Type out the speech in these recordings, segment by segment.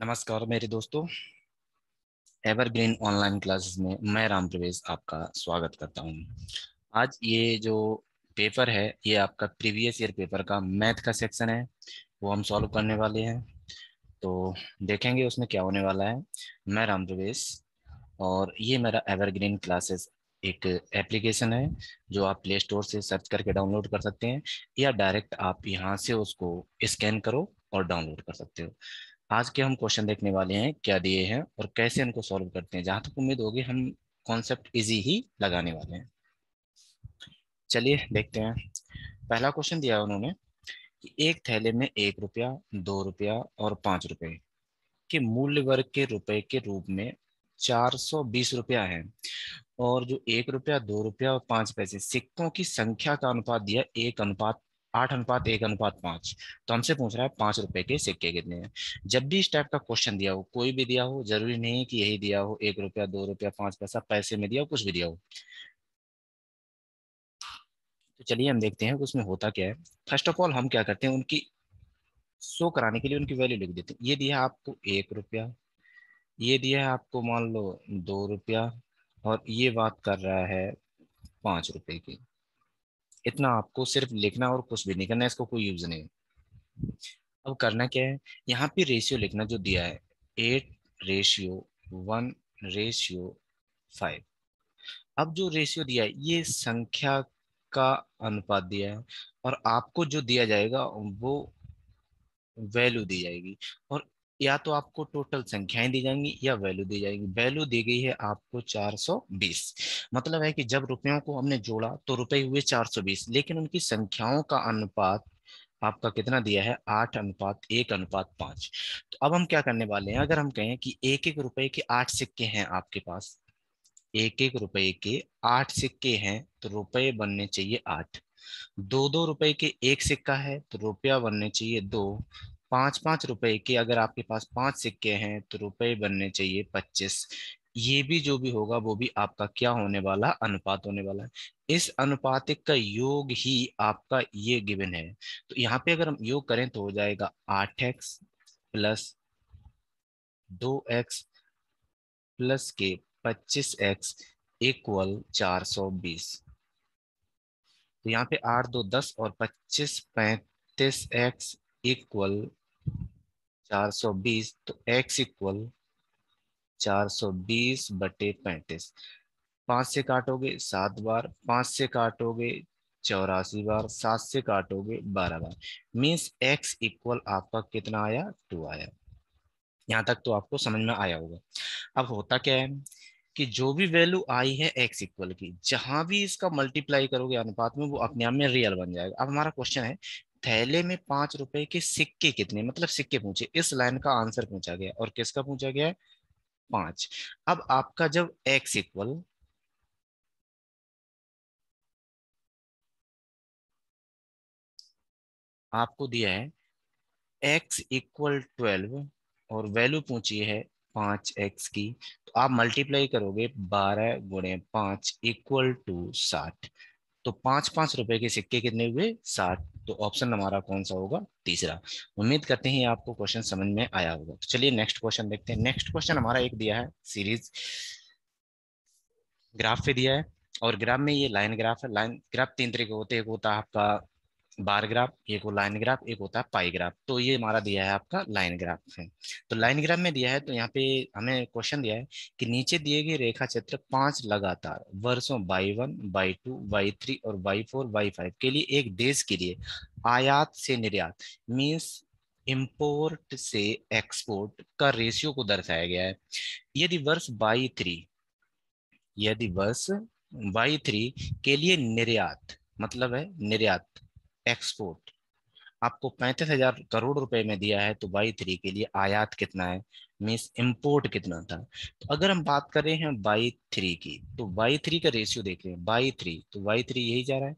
नमस्कार मेरे दोस्तों। एवरग्रीन ऑनलाइन क्लासेस में मैं राम प्रवेश आपका स्वागत करता हूं। आज ये जो पेपर है ये आपका प्रीवियस ईयर पेपर का मैथ का सेक्शन है, वो हम सॉल्व करने वाले हैं। तो देखेंगे उसमें क्या होने वाला है। मैं राम प्रवेश और ये मेरा एवरग्रीन क्लासेस एक एप्लीकेशन है जो आप प्ले स्टोर से सर्च करके डाउनलोड कर सकते हैं, या डायरेक्ट आप यहाँ से उसको स्कैन करो और डाउनलोड कर सकते हो। आज के हम क्वेश्चन देखने वाले हैं क्या दिए हैं और कैसे इनको सॉल्व करते हैं। जहां तक उम्मीद होगी हम कॉन्सेप्ट इजी ही लगाने वाले हैं। चलिए देखते हैं। पहला क्वेश्चन दिया है उन्होंने कि एक थैले में 1 रुपया, 2 रुपया और 5 रुपए के मूल्य वर्ग के रुपए के रूप में 420 रुपया है, और जो 1 रुपया, 2 रुपया और 5 पैसे सिक्कों की संख्या का अनुपात दिया 1:8:1:5। तो हमसे पूछ रहा है 5 रुपए के सिक्के कितने हैं। जब भी इस टाइप का क्वेश्चन दिया हो, कोई भी दिया हो, जरूरी नहीं है कि यही दिया हो, 1 रुपया, 2 रुपया, 5 पैसा पैसे में दिया हो, कुछ भी दिया हो। तो चलिए हम देखते हैं कि उसमें होता क्या है। फर्स्ट ऑफ ऑल हम क्या करते हैं, उनकी शो कराने के लिए उनकी वैल्यू लिख देते हैं। ये दिया है आपको 1 रुपया, ये दिया है आपको मान लो 2 रुपया, और ये बात कर रहा है 5 रुपए की। इतना आपको सिर्फ लिखना और कुछ भी नहीं करना, इसको कोई यूज नहीं। अब करना क्या है, यहाँ पे रेशियो लिखना जो दिया है 8:1:5। अब जो रेशियो दिया है ये संख्या का अनुपात दिया है, और आपको जो दिया जाएगा वो वैल्यू दी जाएगी। और या तो आपको टोटल संख्याएं दी जाएंगी या वैल्यू दी जाएगी। वैल्यू दी गई है आपको 420। मतलब है कि जब रुपयों को हमने जोड़ा तो रुपए हुए 420, लेकिन उनकी संख्याओं का अनुपात आपका कितना दिया है, 8:1:5। तो अब हम क्या करने वाले हैं, अगर हम कहें कि एक एक रुपए के 8 सिक्के हैं आपके पास, एक एक रुपए के 8 सिक्के हैं, तो रुपए बनने चाहिए 8। दो दो रुपए के एक सिक्का है तो रुपया बनने चाहिए 2। 5-5 रुपए के अगर आपके पास 5 सिक्के हैं तो रुपए बनने चाहिए 25। ये भी जो भी होगा वो भी आपका क्या होने वाला, अनुपात होने वाला है। इस अनुपातिक का योग ही आपका ये गिवन है। तो यहाँ पे अगर हम योग करें तो हो जाएगा 8x+2x प्लस के 25x इक्वल 420। तो यहाँ पे 8×2=10 और 25 35x इक्वल 420। तो x इक्वल 420/35। 5 से काटोगे 7 बार, 5 से काटोगे 84 बार, 7 से काटोगे 12 बार। मीन्स x इक्वल आपका कितना आया, 2 आया। यहाँ तक तो आपको समझ में आया होगा। अब होता क्या है कि जो भी वैल्यू आई है x इक्वल की, जहां भी इसका मल्टीप्लाई करोगे अनुपात में, वो अपने आप में रियल बन जाएगा। अब हमारा क्वेश्चन है थैले में 5 रुपए के सिक्के कितने, मतलब सिक्के पूछे, इस लाइन का आंसर पूछा गया और किसका पूछा गया है, 5। अब आपका जब x इक्वल आपको दिया है x इक्वल 12 और वैल्यू पूछी है 5x की, तो आप मल्टीप्लाई करोगे 12×5 इक्वल टू 60। तो 5-5 रुपए के सिक्के कितने हुए, 60। तो ऑप्शन हमारा कौन सा होगा, तीसरा। उम्मीद करते हैं आपको क्वेश्चन समझ में आया होगा। तो चलिए नेक्स्ट क्वेश्चन देखते हैं। नेक्स्ट क्वेश्चन हमारा एक दिया है सीरीज ग्राफ पे दिया है, और ग्राफ में ये लाइन ग्राफ है। लाइन ग्राफ 3 तरीके होते हैं, एक होता है आपका बार ग्राफ, एक वो लाइन ग्राफ, एक होता है पाई ग्राफ। तो ये हमारा दिया है आपका लाइन ग्राफ है। तो लाइन ग्राफ में दिया है, तो यहाँ पे हमें क्वेश्चन दिया है कि नीचे दिए गए रेखा चित्र 5 लगातार वर्षों Y1 Y2 Y3 और Y4 Y5 के लिए एक देश के लिए आयात से निर्यात, मीन्स इंपोर्ट से एक्सपोर्ट का रेशियो को दर्शाया गया है। यदि वर्ष बाई थ्री यदि वर्ष Y3 के लिए निर्यात, मतलब है निर्यात, एक्सपोर्ट आपको 35,000 करोड़ रुपए में दिया है, तो Y3 के लिए आयात कितना है, मीन्स इंपोर्ट कितना था। तो अगर हम बात कर रहे हैं Y3 की, तो Y3 का रेशियो देख रहे हैं, Y3 तो Y3 यही जा रहा है,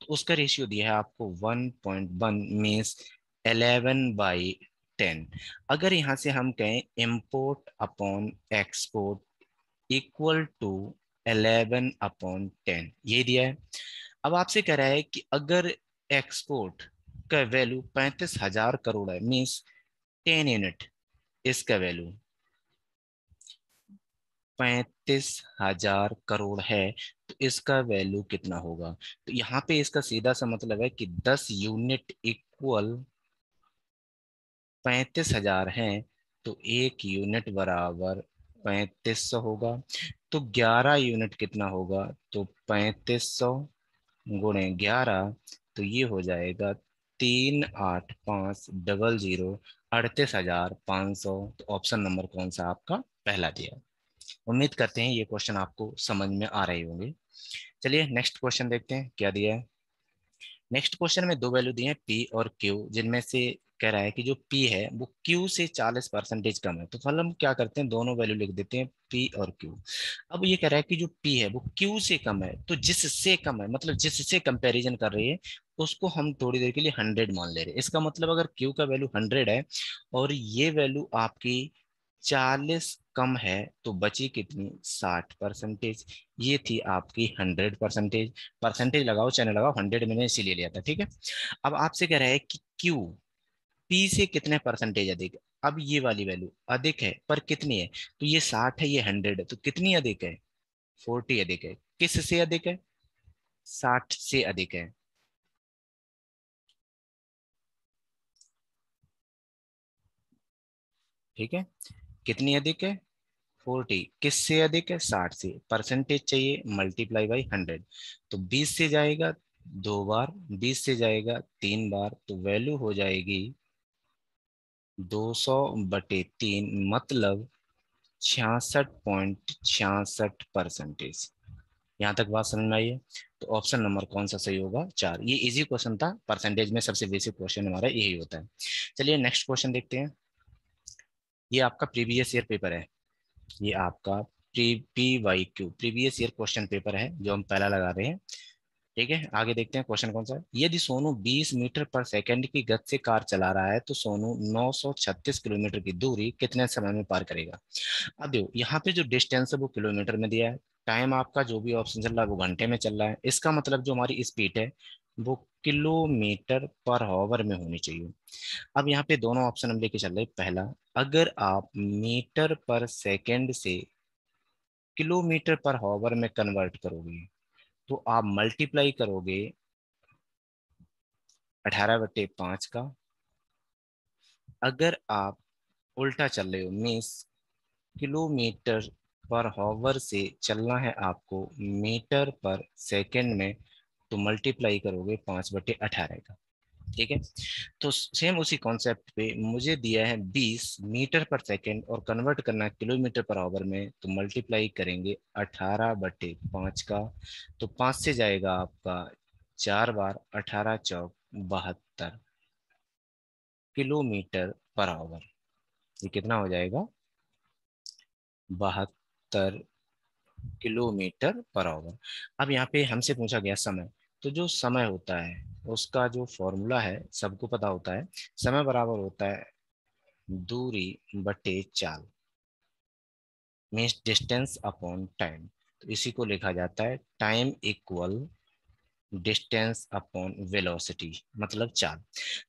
तो उसका रेशियो दिया है आपको 1.1, मीन्स 11/10। अगर यहां से हम कहें import upon export equal to 11/10, ये दिया है। अब आपसे कह रहा है कि अगर एक्सपोर्ट का वैल्यू 35,000 करोड़ है, मीन्स 10 यूनिट, इसका वैल्यू 35,000 करोड़ है, तो इसका वैल्यू कितना होगा? तो यहाँ पे इसका सीधा सा मतलब है कि 10 यूनिट इक्वल 35,000 है, तो 1 यूनिट बराबर 3500 होगा। तो 11 यूनिट कितना होगा? तो 3500 गुणे 11, तो ये हो जाएगा 3850 38,500। तो ऑप्शन नंबर कौन सा आपका पहला दिया? उम्मीद करते हैं ये क्वेश्चन आपको समझ में आ रहे होंगे। चलिए नेक्स्ट क्वेश्चन देखते हैं क्या दिया है। नेक्स्ट क्वेश्चन में दो वैल्यू दिए हैं पी और क्यू, जिनमें से कह रहा है कि जो पी है वो क्यू से 40% कम है। तो फिर हम क्या करते हैं, दोनों वैल्यू लिख देते हैं पी और क्यू। अब ये कह रहा है कि जो पी है वो क्यू से कम है, तो जिससे कम है मतलब जिससे कंपैरिजन कर रही है उसको हम थोड़ी देर के लिए 100 मान ले रहे हैं। इसका मतलब अगर क्यू का वैल्यू 100 है और ये वैल्यू आपकी 40 कम है, तो बची कितनी? 60%। ये थी आपकी 100%। परसेंटेज लगाओ चाहे लगाओ, 100 मैंने इसीलिए लिया था, ठीक है। अब आपसे कह रहा है कि क्यू पी से कितने परसेंटेज अधिक है। अब ये वाली वैल्यू अधिक है पर कितनी है? तो ये 60 है, ये 100 है, तो कितनी अधिक है? 40 अधिक है। किस से अधिक है? 60 से अधिक है। ठीक है, कितनी अधिक है? 40। किससे अधिक है? 60 से। परसेंटेज चाहिए, मल्टीप्लाई बाई 100। तो 20 से जाएगा 2 बार, 20 से जाएगा 3 बार, तो वैल्यू हो जाएगी 200/3, मतलब 66.66%। यहाँ तक बात समझ में आई है? तो ऑप्शन नंबर कौन सा सही होगा? 4। ये इजी क्वेश्चन था, परसेंटेज में सबसे बेसिक क्वेश्चन हमारा यही होता है। चलिए नेक्स्ट क्वेश्चन देखते हैं। ये आपका प्रीवियस ईयर पेपर है। ये आपका PYQ previous year question paper है जो हम पहला लगा रहे हैं। ठीक है, आगे देखते हैं क्वेश्चन कौन सा है। यदि सोनू 20 मीटर पर सेकंड की गति से कार चला रहा है, तो सोनू 936 किलोमीटर की दूरी कितने समय में पार करेगा? अब देखो यहाँ पे जो डिस्टेंस है वो किलोमीटर में दिया है, टाइम आपका जो भी ऑप्शन चल रहा है वो घंटे में चल रहा है। इसका मतलब जो हमारी स्पीड है वो किलोमीटर पर हॉवर में होनी चाहिए। अब यहाँ पे दोनों ऑप्शन हम लेके चल रहे हैं। पहला, अगर आप मीटर पर सेकंड से किलोमीटर पर हॉवर में कन्वर्ट करोगे, तो आप मल्टीप्लाई करोगे 18/5 का। अगर आप उल्टा चल रहे हो, मीन्स किलोमीटर पर हॉवर से चलना है आपको मीटर पर सेकंड में, तो मल्टीप्लाई करोगे 5/18 का। ठीक है, तो सेम उसी कॉन्सेप्ट पे मुझे दिया है 20 मीटर पर सेकंड और कन्वर्ट करना है किलोमीटर पर आवर में, तो मल्टीप्लाई करेंगे 18/5 का। तो 5 से जाएगा आपका 4 बार, 18 चौक 72 किलोमीटर पर आवर। ये कितना हो जाएगा? 72 किलोमीटर पर आवर। अब यहाँ पे हमसे पूछा गया समय। तो जो समय होता है उसका जो फॉर्मूला है सबको पता होता है। समय बराबर होता है दूरी बटे चाल, मीन्स डिस्टेंस अपॉन टाइम। तो इसी को लिखा जाता है time equal distance upon velocity, मतलब चाल।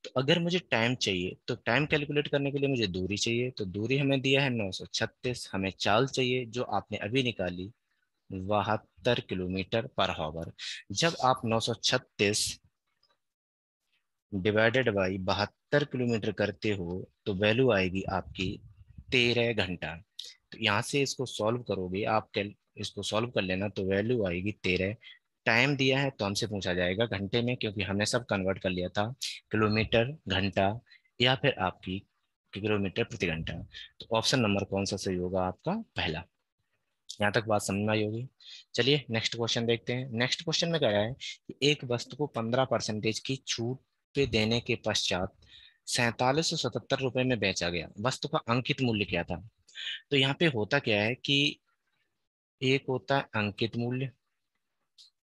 तो अगर मुझे टाइम चाहिए तो टाइम कैलकुलेट करने के लिए मुझे दूरी चाहिए, तो दूरी हमें दिया है 936। हमें चाल चाहिए जो आपने अभी निकाली 72 किलोमीटर पर आवर। जब आप 936 डिवाइडेड बाई 72 किलोमीटर करते हो, तो वैल्यू आएगी आपकी 13 घंटा। तो यहाँ से इसको सॉल्व करोगे आप, इसको सॉल्व कर लेना, तो वैल्यू आएगी 13। टाइम दिया है तो हमसे पूछा जाएगा घंटे में, क्योंकि हमने सब कन्वर्ट कर लिया था किलोमीटर घंटा या फिर आपकी किलोमीटर प्रति घंटा। तो ऑप्शन नंबर कौन सा सही होगा? आपका पहला। यहाँ तक बात समझ में आई होगी। चलिए नेक्स्ट क्वेश्चन देखते हैं। नेक्स्ट क्वेश्चन में कह रहा है कि एक वस्तु को 15% की छूट पे देने के पश्चात 4777 रुपए में बेचा गया। वस्तु का अंकित मूल्य क्या था? तो यहाँ पे होता क्या है कि एक होता है अंकित मूल्य,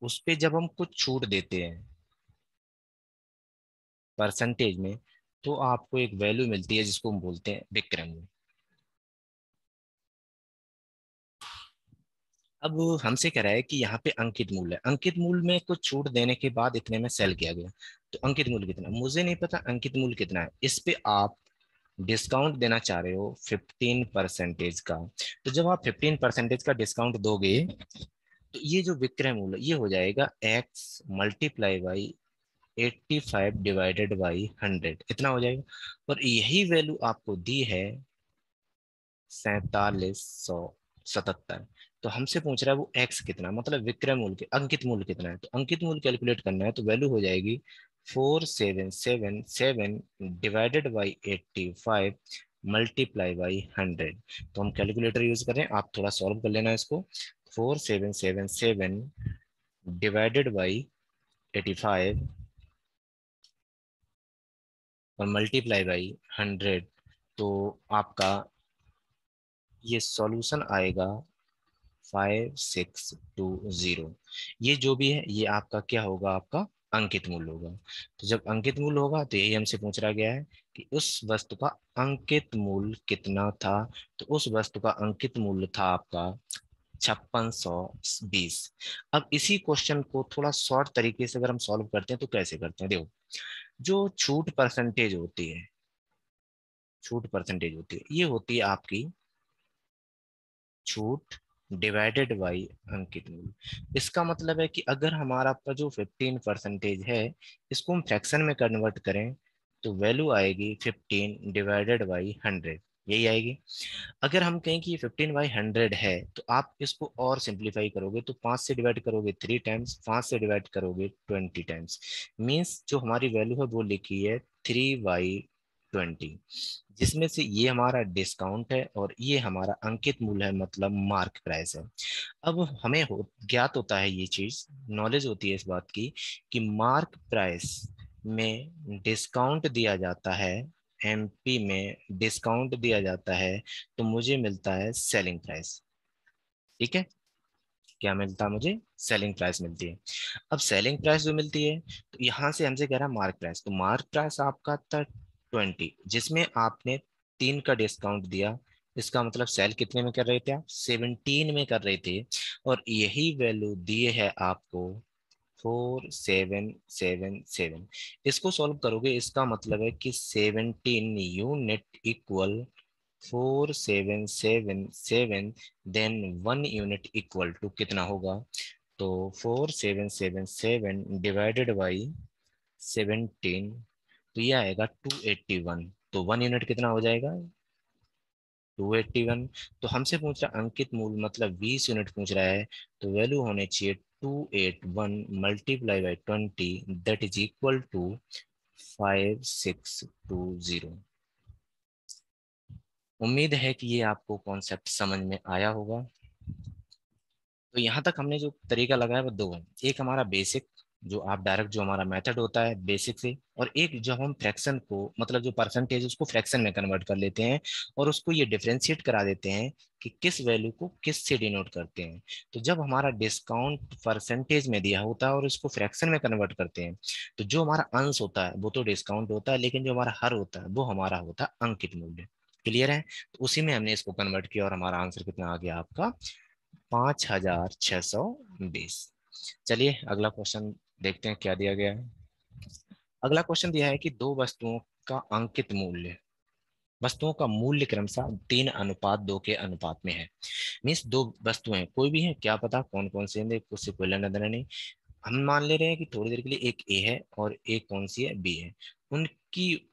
उस पे जब हम कुछ छूट देते हैं परसेंटेज में, तो आपको एक वैल्यू मिलती है जिसको हम बोलते हैं विक्रय मूल्य। अब हमसे कह रहा है कि यहाँ पे अंकित मूल्य है, अंकित मूल्य में कुछ छूट देने के बाद इतने में सेल किया गया, तो अंकित मूल्य कितना? मुझे नहीं पता अंकित मूल्य कितना है। इस पे आप डिस्काउंट देना चाह रहे हो 15% का, तो जब आप 15% का डिस्काउंट दोगे तो ये जो विक्रय मूल्य ये हो जाएगा x multiply by 85 divided by 100, इतना हो जाएगा। और यही वैल्यू आपको दी है 4777। तो हमसे पूछ रहा है वो x कितना, मतलब विक्रय मूल्य के अंकित मूल्य कितना है। तो अंकित मूल्य कैलकुलेट करना है तो वैल्यू हो जाएगी 4777 डिवाइडेड बाई 85 मल्टीप्लाई बाई 100। तो हम कैलकुलेटर यूज करें, आप थोड़ा सॉल्व कर लेना इसको। 4777 डिवाइडेड बाई 85 और मल्टीप्लाई बाई 100, तो आपका ये सॉल्यूशन आएगा 5620। ये जो भी है ये आपका क्या होगा, आपका अंकित मूल्य होगा। तो जब अंकित मूल्य होगा तो यही हमसे पूछ रहा गया है कि उस वस्तु का अंकित मूल्य कितना था। तो उस वस्तु का अंकित मूल्य था आपका 5620। अब इसी क्वेश्चन को थोड़ा शॉर्ट तरीके से अगर हम सॉल्व करते हैं तो कैसे करते हैं, देखो। जो छूट परसेंटेज होती है, छूट परसेंटेज होती है, ये होती है आपकी छूट डिवाइडेड बाई अंकित मूल्य। इसका मतलब है कि अगर हमारा आपका जो 15% है, इसको हम फ्रैक्शन में कन्वर्ट करें तो वैल्यू आएगी 15 डिवाइडेड बाई 100, यही आएगी। अगर हम कहें कि ये 15/100 है तो आप इसको और सिंप्लीफाई करोगे तो 5 से डिवाइड करोगे 3 टाइम्स, 5 से डिवाइड करोगे 20 टाइम्स। मीन्स जो हमारी वैल्यू है वो लिखी है 3/20, जिसमें से ये हमारा डिस्काउंट है और ये हमारा अंकित मूल्य है, मतलब मार्क प्राइस है। अब हमें ज्ञात होता है ये चीज, नॉलेज होती है इस बात की कि मार्क प्राइस में डिस्काउंट दिया जाता है, एमपी में डिस्काउंट दिया जाता है तो मुझे मिलता है सेलिंग प्राइस। ठीक है, क्या मिलता है मुझे, सेलिंग प्राइस मिलती है। अब सेलिंग प्राइस जो मिलती है तो यहाँ से हमसे कह रहा है मार्क प्राइस, तो मार्क प्राइस आपका था 20, जिसमें आपने 3 का डिस्काउंट दिया। इसका मतलब सेल कितने में कर रहे थे आप, 17 में कर रहे थे। और यही वैल्यू दिए है आपको 4777। इसको सॉल्व करोगे इसका मतलब है कि 17 unit equal 4777, then 1 unit equal to कितना होगा। तो 4777 डिवाइडेड बाई 17, तो ये आएगा 281। तो 1 यूनिट कितना हो जाएगा, 281। तो हमसे पूछ रहा है अंकित मूल्य, मतलब 20 यूनिट पूछ रहा है, तो वैल्यू होनी चाहिए 281 multiply by 20, that is equal to 5620। उम्मीद है कि ये आपको कॉन्सेप्ट समझ में आया होगा। तो यहाँ तक हमने जो तरीका लगाया वो दो है, एक हमारा बेसिक, जो आप डायरेक्ट जो हमारा मेथड होता है बेसिक से, और एक जब हम फ्रैक्शन को, मतलब जो परसेंटेज उसको फ्रैक्शन में कन्वर्ट कर लेते हैं और उसको ये डिफरेंशिएट करा देते हैं कि किस वैल्यू को किस से डिनोट करते हैं। तो जब हमारा डिस्काउंट परसेंटेज में दिया होता है और इसको फ्रैक्शन में कन्वर्ट करते हैं, तो जो हमारा अंश होता है वो तो डिस्काउंट होता है, लेकिन जो हमारा हर होता है वो हमारा होता है अंकित मूल्य। क्लियर है, तो उसी में हमने इसको कन्वर्ट किया और हमारा आंसर कितना आ गया आपका 5620। चलिए अगला क्वेश्चन देखते हैं क्या दिया गया है। अगला क्वेश्चन दिया है कि दो वस्तुओं का अंकित मूल्य, वस्तुओं का मूल्य क्रमशः 3:2 के अनुपात में है। मीन्स दो वस्तुएं कोई भी है, क्या पता कौन कौन से हैं, उससे कोई लेना देना नहीं। हम मान ले रहे हैं कि थोड़ी देर के लिए एक ए है और एक कौन सी है, बी है। उनकी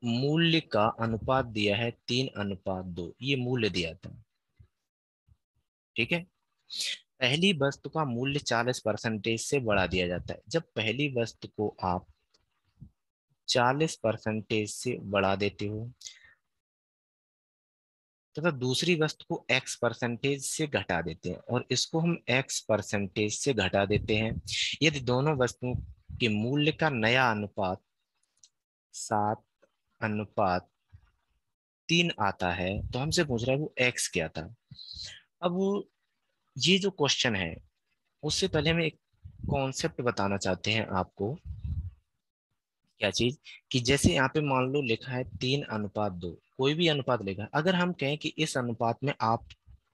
मूल्य का अनुपात दिया है 3:2, ये मूल्य दिया था। ठीक है, पहली वस्तु का मूल्य 40% से बढ़ा दिया जाता है। जब पहली वस्तु को आप 40% से बढ़ा देते हो तथा दूसरी वस्तु को x% से घटा देते हैं, और इसको हम x% से घटा देते हैं, यदि दोनों वस्तुओं के मूल्य का नया अनुपात 7:3 आता है, तो हमसे पूछ रहा है वो x क्या था। अब ये जो क्वेश्चन है उससे पहले हम एक कॉन्सेप्ट बताना चाहते हैं आपको। क्या चीज, कि जैसे यहाँ पे मान लो लिखा है 3:2, कोई भी अनुपात लिखा है, अगर हम कहें कि इस अनुपात में आप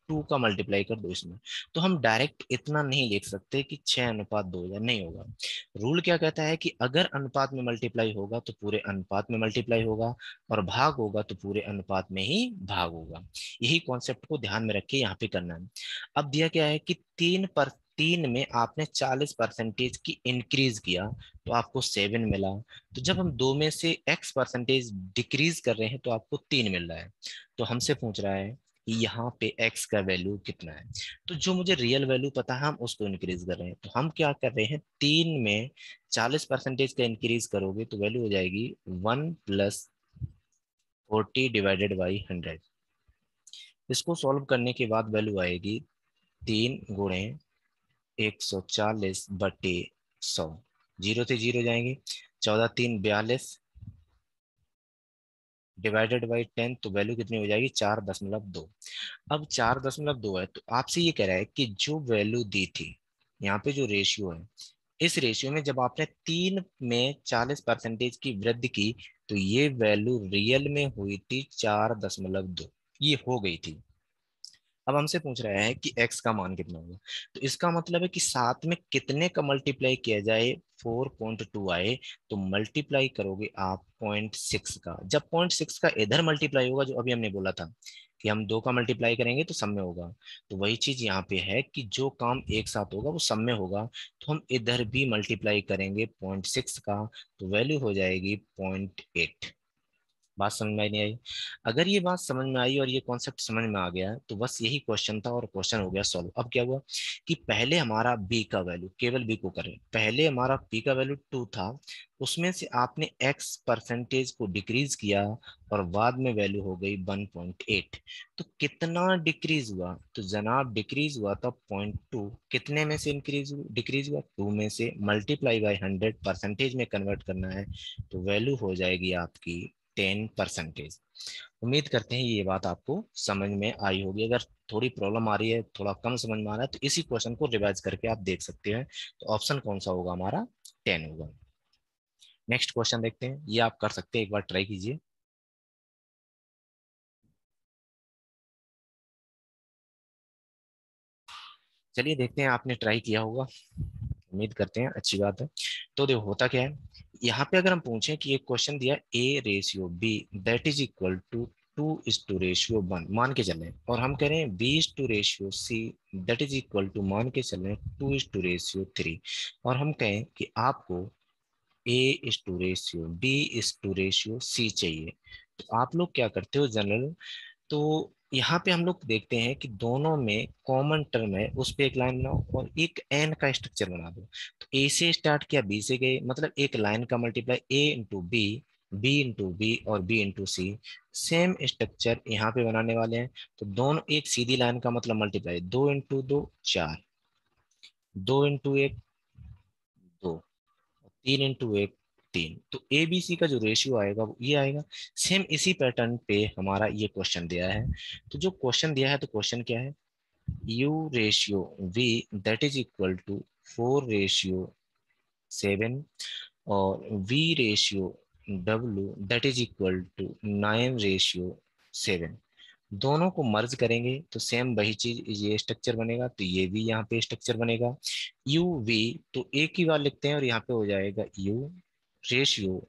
2 का मल्टीप्लाई कर दो इसमें। तो हम डायरेक्ट इतना नहीं लिख सकते कि 6:2 हो जाए, नहीं होगा। रूल क्या कहता है कि अगर अनुपात में मल्टीप्लाई होगा तो पूरे अनुपात में मल्टीप्लाई होगा, और भाग होगा तो पूरे अनुपात में ही भाग होगा। यही कॉन्सेप्ट को ध्यान में रख के यहाँ पे करना है। अब दिया क्या है कि 3 में आपने 40% की इंक्रीज किया तो आपको 7 मिला। तो जब हम 2 में से x% डिक्रीज कर रहे हैं तो आपको 3 मिल रहा है। तो हमसे पूछ रहा है कि यहाँ पे x का वैल्यू कितना है। तो जो मुझे रियल वैल्यू पता है हम उसको इंक्रीज कर रहे हैं। तो हम क्या कर रहे हैं, 3 में 40% का इंक्रीज करोगे तो वैल्यू हो जाएगी 1+40/100। इसको सॉल्व करने के बाद वैल्यू आएगी 3 × 140/100। जीरो से जीरो जाएंगे, 14×3 = 42 /10, तो वैल्यू कितनी हो जाएगी 4.2। अब 4.2 है तो आपसे ये कह रहा है कि जो वैल्यू दी थी, यहाँ पे जो रेशियो है, इस रेशियो में जब आपने 3 में 40% की वृद्धि की तो ये वैल्यू रियल में हुई थी 4.2, ये हो गई थी। अब हमसे पूछ रहा है कि x का मान कितना होगा। तो इसका मतलब है कि साथ में कितने का मल्टीप्लाई किया जाए, 4.2 आए तो मल्टीप्लाई करोगे आप 0.6 का। जब 0.6 का इधर मल्टीप्लाई होगा, जो अभी हमने बोला था कि हम 2 का मल्टीप्लाई करेंगे तो सब में होगा, तो वही चीज यहाँ पे है कि जो काम एक साथ होगा वो सब में होगा। तो हम इधर भी मल्टीप्लाई करेंगे 0.6 का, तो वैल्यू हो जाएगी 0.8। बात समझ में आई नहीं आई? अगर ये बात समझ में आई और ये कॉन्सेप्ट समझ में आ गया तो बस यही क्वेश्चन था और क्वेश्चन हो गया सॉल्व। अब क्या हुआ कि पहले हमारा b का वैल्यू, केवल b को करें, पहले हमारा b का वैल्यू 2 था, उसमें से आपने x% को डिक्रीज किया और बाद में वैल्यू हो गई 1.8। तो कितना डिक्रीज हुआ, तो जनाब डिक्रीज हुआ था 0.2। कितने में से इंक्रीज डिक्रीज हुआ, 2 में से, मल्टीप्लाई बाय 100, परसेंटेज में कन्वर्ट करना है, तो वैल्यू हो जाएगी आपकी 10%। उम्मीद करते हैं ये बात आपको समझ में आई होगी। अगर थोड़ी प्रॉब्लम आ रही है, थोड़ा कम समझ में आ रहा है, तो इसी क्वेश्चन को रिवाइज करके आप देख सकते हैं। तो ऑप्शन कौन सा होगा हमारा, 10 होगा। नेक्स्ट क्वेश्चन देखते हैं, ये आप कर सकते हैं, एक बार ट्राई कीजिए। चलिए देखते हैं, आपने ट्राई किया होगा, उम्मीद करते हैं, अच्छी बात है। तो देखो होता क्या है, यहाँ पे अगर हम पूछें कि एक क्वेश्चन दिया a/b that is equal to 2:1 मान के चलें, और हम कह रहे हैं b/c that is equal to, मान के चलें, 2:3, और हम कहें कि आपको a/b/c चाहिए। तो आप लोग क्या करते हो जनरल, तो यहाँ पे हम लोग देखते हैं कि दोनों में कॉमन टर्म है, उस पे एक लाइन बनाओ और एक एन का स्ट्रक्चर बना दो। तो ए से स्टार्ट किया, बी से गए, मतलब एक लाइन का मल्टीप्लाई a/b, b/b और b/c। सेम स्ट्रक्चर यहाँ पे बनाने वाले हैं। तो दोनों एक सीधी लाइन का मतलब मल्टीप्लाई, 2 × 2 4, 2 × 1 2, 3 × 1 3। तो ए बी सी का जो रेशियो आएगा वो ये आएगा। सेम इसी पैटर्न पे हमारा ये क्वेश्चन दिया है। तो जो क्वेश्चन दिया है, तो क्वेश्चन क्या है, u/v that is equal to 4/7 और v/w that is equal to 9/7। दोनों को मर्ज करेंगे तो सेम वही चीज, ये स्ट्रक्चर बनेगा, तो ये भी यहाँ पे स्ट्रक्चर बनेगा। यू वी तो एक ही बार लिखते हैं और यहाँ पे हो जाएगा u/v/w।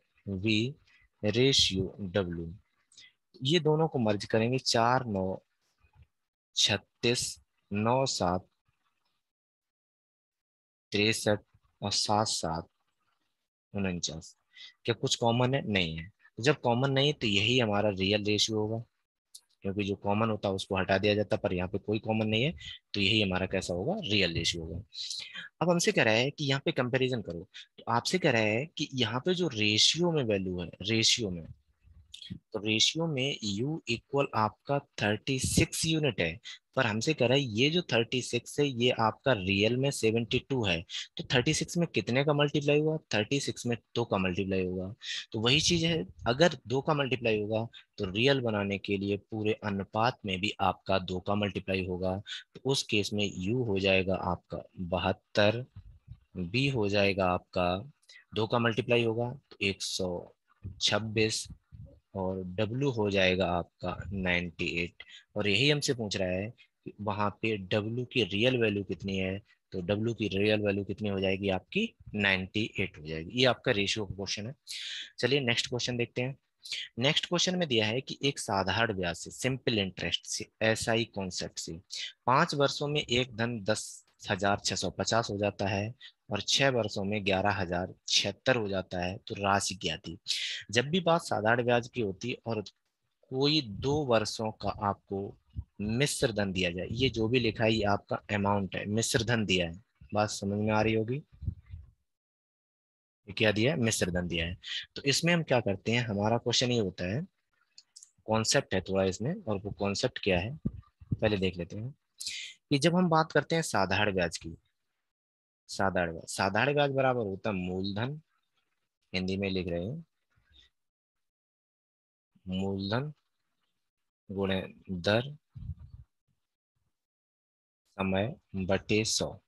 ये दोनों को मर्ज करेंगे, 4 9 36, 9 7 63 और 7 7 49। क्या कुछ कॉमन है, नहीं है। तो जब कॉमन नहीं है तो यही हमारा रियल रेशियो होगा, क्योंकि जो कॉमन होता है उसको हटा दिया जाता है, पर यहाँ पे कोई कॉमन नहीं है, तो यही हमारा कैसा होगा, रियल रेशियो होगा। अब हमसे कह रहा है कि यहाँ पे कंपैरिजन करो, तो आपसे कह रहा है कि यहाँ पे जो रेशियो में वैल्यू है, रेशियो में, तो रेशियो में u इक्वल आपका 36 यूनिट है, पर हमसे कह रहा है ये जो 36 है ये आपका रियल में 72 है। तो 36 में कितने का मल्टीप्लाई हुआ, 36 में 2 का मल्टीप्लाई होगा। तो वही चीज है, अगर 2 का मल्टीप्लाई होगा तो रियल बनाने के लिए पूरे अनुपात में भी आपका 2 का मल्टीप्लाई होगा। तो उस केस में u हो जाएगा आपका 72, b हो जाएगा आपका, 2 का मल्टीप्लाई होगा तो 126, और W हो जाएगा आपका 98। और यही हमसे पूछ रहा है वहां पे W की रियल वैल्यू कितनी है, तो W की रियल वैल्यू कितनी हो जाएगी आपकी 98 हो जाएगी। ये आपका रेशियो का क्वेश्चन है। चलिए नेक्स्ट क्वेश्चन देखते हैं। नेक्स्ट क्वेश्चन में दिया है कि एक साधारण ब्याज से, सिंपल इंटरेस्ट से, एसआई कॉन्सेप्ट से 5 वर्षों में एक धन 10,650 हो जाता है और 6 वर्षों में 11,076 हो जाता है, तो राशि क्या थी। जब भी बात साधारण ब्याज की होती है और कोई 2 वर्षों का आपको मिश्र धन दिया जाए, ये जो भी लिखा है ये आपका अमाउंट है, मिश्र धन दिया है, बात समझ में आ रही होगी। ये क्या दिया है, मिश्र धन दिया है। तो इसमें हम क्या करते हैं, हमारा क्वेश्चन ये होता है, कॉन्सेप्ट है थोड़ा इसमें, और वो कॉन्सेप्ट क्या है पहले देख लेते हैं। कि जब हम बात करते हैं साधारण ब्याज की, साधारण ब्याज बराबर होता है मूलधन, हिंदी में लिख रहे हैं, मूलधन गुणे दर समय बटे 100,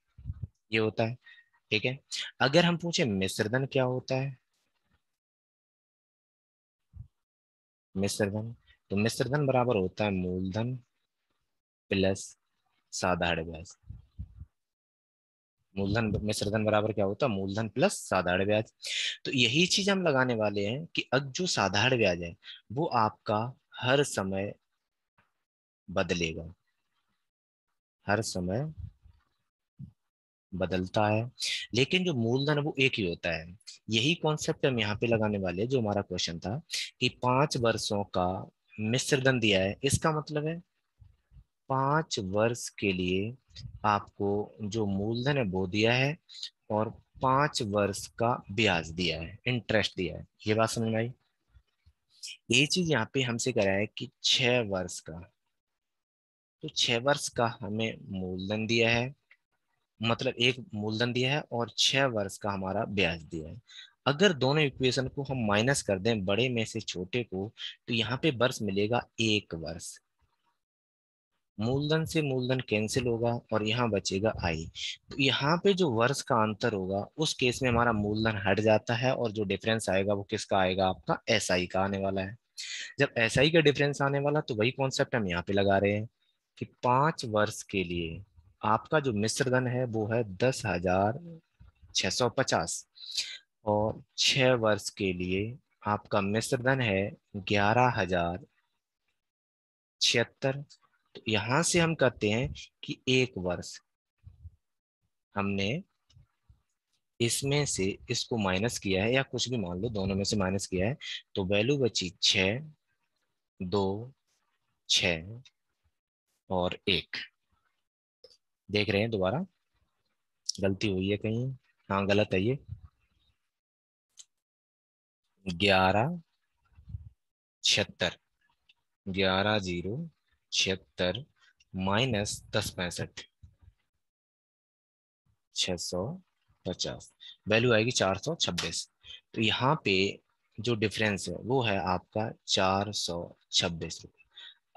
ये होता है। ठीक है। अगर हम पूछे मिश्रधन क्या होता है, मिश्रधन, तो मिश्रधन बराबर होता है मूलधन प्लस साधारण ब्याज। मूलधन मिश्रधन बराबर क्या होता है, मूलधन प्लस साधारण ब्याज। तो यही चीज हम लगाने वाले हैं कि अब जो साधारण ब्याज है वो आपका हर समय बदलेगा, हर समय बदलता है, लेकिन जो मूलधन है वो एक ही होता है। यही कॉन्सेप्ट हम यहाँ पे लगाने वाले हैं, जो हमारा क्वेश्चन था कि 5 वर्षों का मिश्रधन दिया है, इसका मतलब है 5 वर्ष के लिए आपको जो मूलधन है वो दिया है और 5 वर्ष का ब्याज दिया है, इंटरेस्ट दिया है। ये बात समझ में आई। ये चीज यहाँ पे हमसे करा है कि 6 वर्ष का, तो 6 वर्ष का हमें मूलधन दिया है, मतलब एक मूलधन दिया है और 6 वर्ष का हमारा ब्याज दिया है। अगर दोनों इक्वेशन को हम माइनस कर दें बड़े में से छोटे को, तो यहाँ पे वर्ष मिलेगा 1 वर्ष। मूलधन से मूलधन कैंसिल होगा और यहाँ बचेगा आई। तो यहाँ पे जो वर्ष का अंतर होगा उस केस में हमारा मूलधन हट जाता है और जो डिफरेंस आएगा वो किसका आएगा, आपका एसआई का आने वाला है। जब एसआई का डिफरेंस आने वाला तो वही कॉन्सेप्ट हम यहाँ पे लगा रहे हैं कि 5 वर्ष के लिए आपका जो मिश्रधन है वो है 10,650 और 6 वर्ष के लिए आपका मिश्रधन है 11,076। तो यहां से हम कहते हैं कि 1 वर्ष हमने इसमें से इसको माइनस किया है, या कुछ भी मान लो दोनों में से माइनस किया है, तो वैल्यू बची 6, 2, 6 और 1। देख रहे हैं दोबारा, गलती हुई है कहीं, हाँ गलत है ये, 11,76, 11,076 माइनस 10,65, 650, वैल्यू आएगी 426। तो यहाँ पे जो डिफरेंस है वो है आपका 426 रुपये।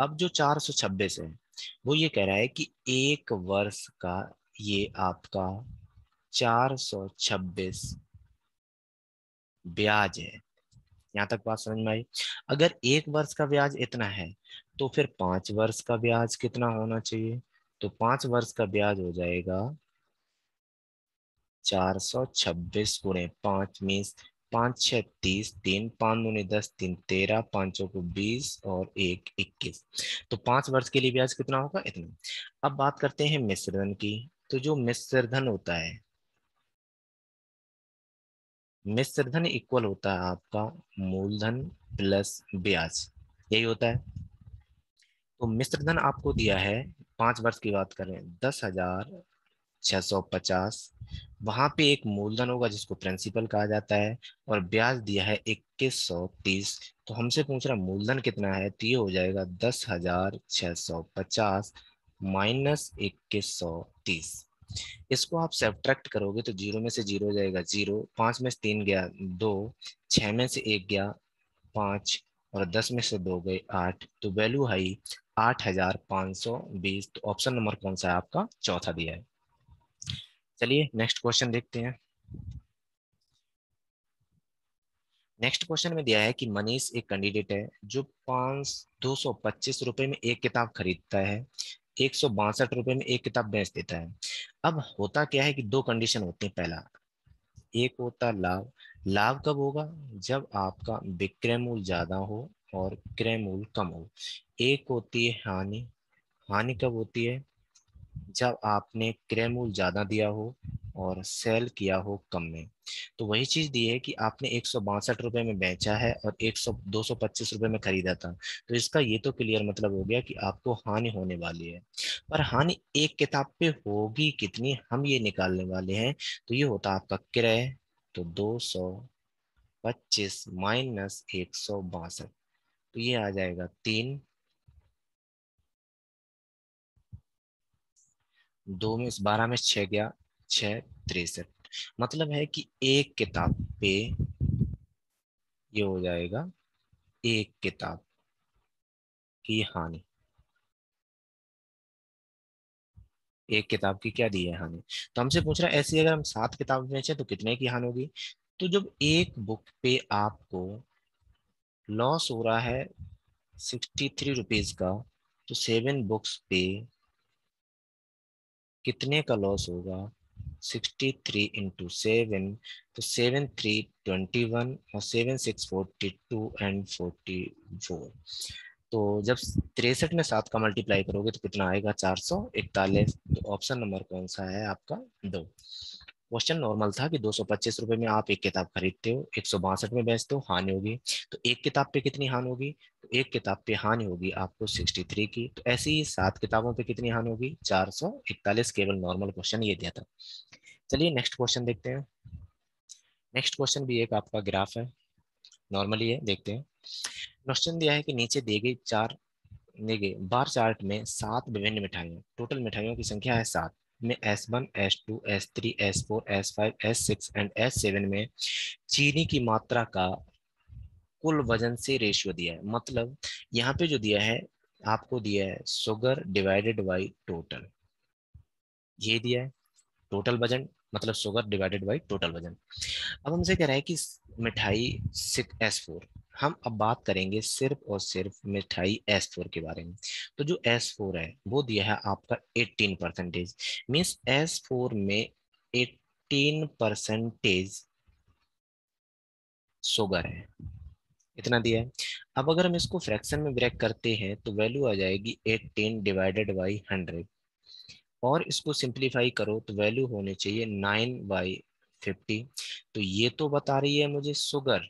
अब जो 426 है वो ये कह रहा है कि 1 वर्ष का ये आपका 426 ब्याज है। यहाँ तक बात समझ में आई। अगर 1 वर्ष का ब्याज इतना है तो फिर 5 वर्ष का ब्याज कितना होना चाहिए, तो 5 वर्ष का ब्याज हो जाएगा 426 × 5 मीन्स 5 6 30, 3 5 दूनी 10, 3 13, 5 को 20 और 1 21। तो 5 वर्ष के लिए ब्याज कितना होगा, इतना। अब बात करते हैं मिश्रधन की। तो जो मिश्रधन होता है, मिश्रधन इक्वल होता है आपका मूलधन प्लस ब्याज, यही होता है। तो मिश्रधन आपको दिया है, 5 वर्ष की बात करें, 10,650। वहां पे एक मूलधन होगा जिसको प्रिंसिपल कहा जाता है और ब्याज दिया है 2130। तो हमसे पूछ रहा मूलधन कितना है, तो ये हो जाएगा 10,650 माइनस 2130। इसको आप सब्ट्रैक्ट करोगे तो जीरो में से जीरो हो जाएगा जीरो, 5 में से 3 गया 2, 6 में से 1 गया 5 और 10 में से 2 गए 8, तो वैल्यू आई 8,520। तो ऑप्शन नंबर कौन सा है आपका, चौथा दिया है। चलिए नेक्स्ट क्वेश्चन देखते हैं। नेक्स्ट क्वेश्चन में दिया है कि मनीष एक कैंडिडेट है जो 225 रुपए में एक किताब खरीदता है, ₹162 में एक किताब बेच देता है। अब होता क्या है कि दो कंडीशन होती है। पहला, एक होता लाभ। लाभ कब होगा? जब आपका विक्रय मूल्य ज्यादा हो और क्रय मूल्य कम हो। एक होती है हानि। हानि कब होती है? जब आपने क्रय मूल्य ज्यादा दिया हो और सेल किया हो कम में। तो वही चीज दी है कि आपने ₹162 में बेचा है और 225 रुपए में खरीदा था। तो इसका ये तो क्लियर मतलब हो गया कि आपको हानि होने वाली है। पर हानि एक किताब पे होगी कितनी, हम ये निकालने वाले हैं। तो ये होता आपका क्रय। तो 225 माइनस 162, तो ये आ जाएगा 3। दो में 12 में 6 गया, 6 63। मतलब है कि एक किताब पे ये हो जाएगा एक किताब की हानि। एक किताब की क्या दी है हानि। तो हमसे पूछ रहा है ऐसी अगर हम 7 किताब बेचें तो कितने की हानि होगी। तो जब एक बुक पे आपको लॉस हो रहा है ₹63 का, तो 7 बुक्स पे कितने का लॉस होगा? 63 इंटू 7, तो 7 3 21 और 7 6 42 एंड 44। तो जब 63 में 7 का मल्टीप्लाई करोगे तो कितना आएगा? 441। तो ऑप्शन नंबर कौन सा है आपका? दो। क्वेश्चन नॉर्मल था कि ₹225 में आप एक किताब खरीदते हो, 162 में बेचते हो, हानि होगी। तो एक किताब पे कितनी हानि होगी? तो एक किताब पे हानि होगी आपको 63 की। तो ऐसे ही 7 किताबों पे कितनी हानि होगी? 441। केवल नॉर्मल क्वेश्चन ये दिया था। चलिए नेक्स्ट क्वेश्चन देखते हैं। नेक्स्ट क्वेश्चन भी एक आपका ग्राफ है, नॉर्मली है, देखते हैं। क्वेश्चन दिया है कि नीचे दी गई देखिए बार चार्ट में 7 विभिन्न मिठाइयाँ, टोटल मिठाइयों की संख्या है 7। में S1 S2 S3 S4 S5 S6 and S7 में चीनी की मात्रा का कुल वजन से रेशियो दिया है। मतलब यहाँ पे जो दिया है, आपको दिया है शुगर डिवाइडेड बाई टोटल, ये दिया है टोटल वजन, मतलब शुगर डिवाइडेड बाई टोटल वजन। अब हमसे कह रहा है कि मिठाई S4। हम अब बात करेंगे सिर्फ और सिर्फ मिठाई S4 के बारे में। तो जो S4 है वो दिया है आपका 18%। मीन्स S4 में 18% शुगर है, इतना दिया है। अब अगर हम इसको फ्रैक्शन में ब्रेक करते हैं तो वैल्यू आ जाएगी 18 डिवाइडेड बाई 100। और इसको सिंप्लीफाई करो तो वैल्यू होनी चाहिए 9/50। तो ये तो बता रही है मुझे शुगर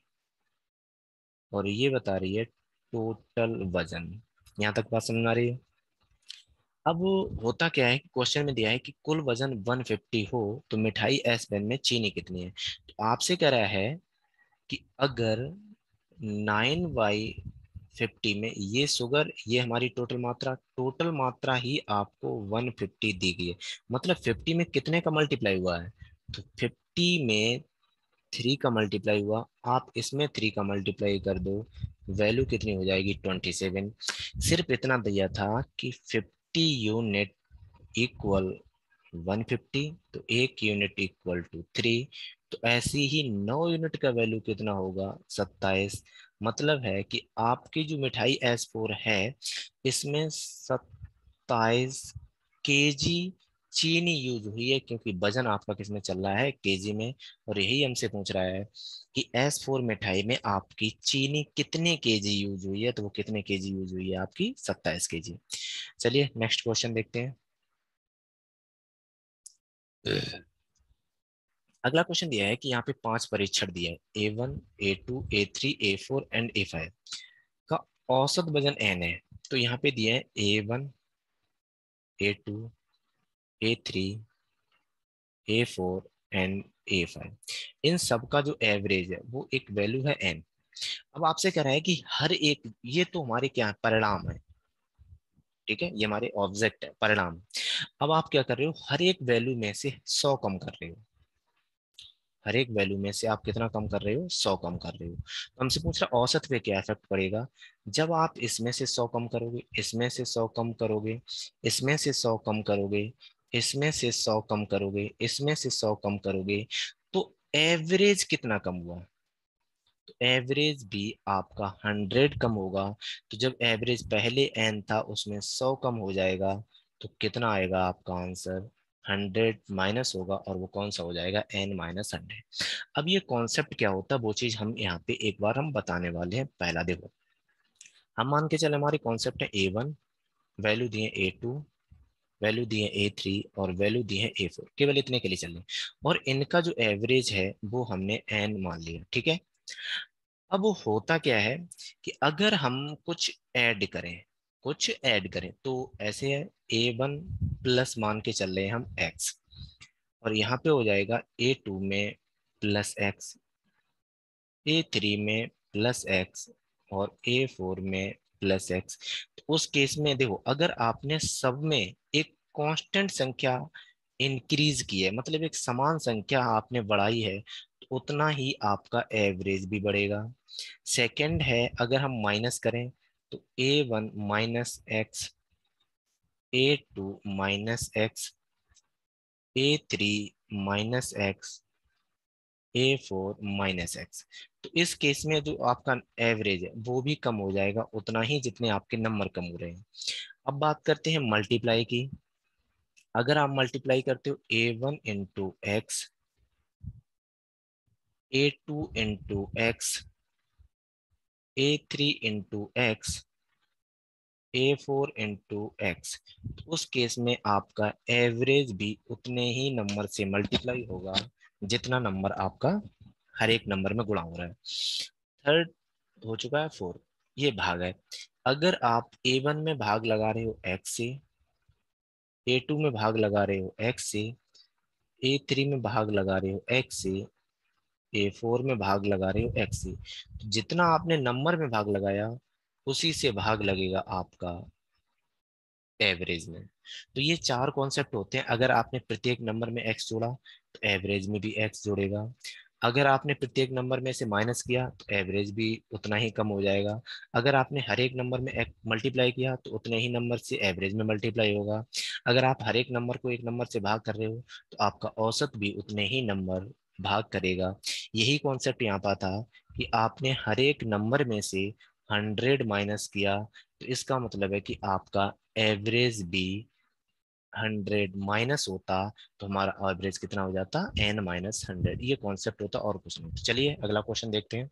और ये बता रही है टोटल वजन। यहाँ तक बात समझ आ रही है। अब होता क्या है कि क्वेश्चन में दिया है कि कुल वजन 150 हो तो मिठाई एस पेन में चीनी कितनी है। तो आपसे कह रहा है कि अगर 9/50 में ये शुगर, ये हमारी टोटल मात्रा ही आपको 150 दी गई है। मतलब 50 में कितने का मल्टीप्लाई हुआ है? तो 50 में 3 का मल्टीप्लाई हुआ। आप इसमें 3 का मल्टीप्लाई कर दो, वैल्यू कितनी हो जाएगी? 27। सिर्फ इतना दिया था कि 50 यूनिट इक्वल 150, तो 1 यूनिट इक्वल टू 3। तो ऐसी ही 9 यूनिट का वैल्यू कितना होगा? 27। मतलब है कि आपकी जो मिठाई S4 है इसमें 27 kg चीनी यूज हुई है, क्योंकि वजन आपका किसमें चल रहा है? केजी में। और यही हमसे पूछ रहा है कि S4 मिठाई में आपकी चीनी कितने केजी यूज हुई है। तो वो कितने केजी यूज हुई है आपकी? 27 kg। चलिए नेक्स्ट क्वेश्चन देखते हैं। अगला क्वेश्चन दिया है कि यहाँ पे 5 परीक्षण दिए हैं, A1 A2 A3 A4 and A5 का औसत वजन n है। तो यहाँ पे दिए हैं A1 A2 A3 A4 and A5। इन सब का जो एवरेज है वो एक वैल्यू है n। अब आपसे कह रहा है कि हर एक, ये तो हमारे क्या है? परिणाम है, ठीक है, ये हमारे ऑब्जेक्ट है, परिणाम। अब आप क्या कर रहे हो? हर एक वैल्यू में से 100 कम कर रहे हो। हर एक वैल्यू में से आप कितना कम कर रहे हो? 100 कम कर रहे हो। तो हमसे पूछ रहा है औसत पे क्या इफेक्ट पड़ेगा। जब आप इसमें से 100 कम करोगे, इसमें से 100 कम करोगे, इसमें से 100 कम करोगे, इसमें से 100 कम करोगे, इसमें से 100 कम करोगे, तो एवरेज कितना कम हुआ? तो एवरेज भी आपका 100 कम होगा। तो जब एवरेज पहले n था उसमें 100 कम हो जाएगा, तो कितना आएगा आपका आंसर, 100 माइनस होगा और वो कौन सा हो जाएगा, n-100। अब ये कॉन्सेप्ट क्या होता है वो चीज हम यहाँ पे एक बार हम बताने वाले हैं। पहला देखो, हम मान के चले हमारी कॉन्सेप्ट है A1, वैल्यू दिए A2, वैल्यू दी है A3 और वैल्यू दी है A4, केवल इतने के लिए चल रहे हैं। और इनका जो एवरेज है वो हमने n मान लिया, ठीक है। अब वो होता क्या है कि अगर हम कुछ ऐड करें, कुछ ऐड करें तो ऐसे है, A1 प्लस मान के चल रहे हैं हम x, और यहाँ पे हो जाएगा A2 में प्लस x, A3 में प्लस x और A4 में प्लस x। तो उस केस में देखो, अगर आपने सब में एक कांस्टेंट संख्या इंक्रीज की है, मतलब एक समान संख्या आपने बढ़ाई है, तो उतना ही आपका एवरेज भी बढ़ेगा। सेकंड है, अगर हम माइनस करें तो A1 minus x, A2 minus x, A3 minus x, A4 minus x. तो इस केस में जो आपका एवरेज है वो भी कम हो जाएगा उतना ही जितने आपके नंबर कम हो रहे हैं। अब बात करते हैं मल्टीप्लाई की। अगर आप मल्टीप्लाई करते हो A1 into x, A2 into x, A3 into x, A4 into x, तो उस केस में आपका एवरेज भी उतने ही नंबर से मल्टीप्लाई होगा जितना नंबर आपका हर एक नंबर में गुणा हो रहा है। थर्ड हो चुका है 4, ये भाग है। अगर आप A1 में भाग लगा रहे हो x से, A2 में भाग लगा रहे हो x से, A3 में भाग लगा रहे हो x से, A4 में भाग लगा रहे हो x से, तो जितना आपने नंबर में भाग लगाया उसी से भाग लगेगा आपका एवरेज में। तो ये चार कॉन्सेप्ट होते हैं। अगर आपने प्रत्येक नंबर में x जोड़ा तो एवरेज में भी x जोड़ेगा, अगर आपने प्रत्येक नंबर में से माइनस किया तो एवरेज भी उतना ही कम हो जाएगा, अगर आपने हर एक नंबर में एक मल्टीप्लाई किया तो उतने ही नंबर से एवरेज में मल्टीप्लाई होगा, अगर आप हर एक नंबर को एक नंबर से भाग कर रहे हो तो आपका औसत भी उतने ही नंबर भाग करेगा। यही कॉन्सेप्ट यहाँ पर था कि आपने हर एक नंबर में से 100 माइनस किया तो इसका मतलब है कि आपका एवरेज भी 100 माइनस होता, तो हमारा एवरेज कितना हो जाता, n-100। ये कॉन्सेप्ट होता और कुछ नहीं। तो चलिए अगला क्वेश्चन देखते हैं।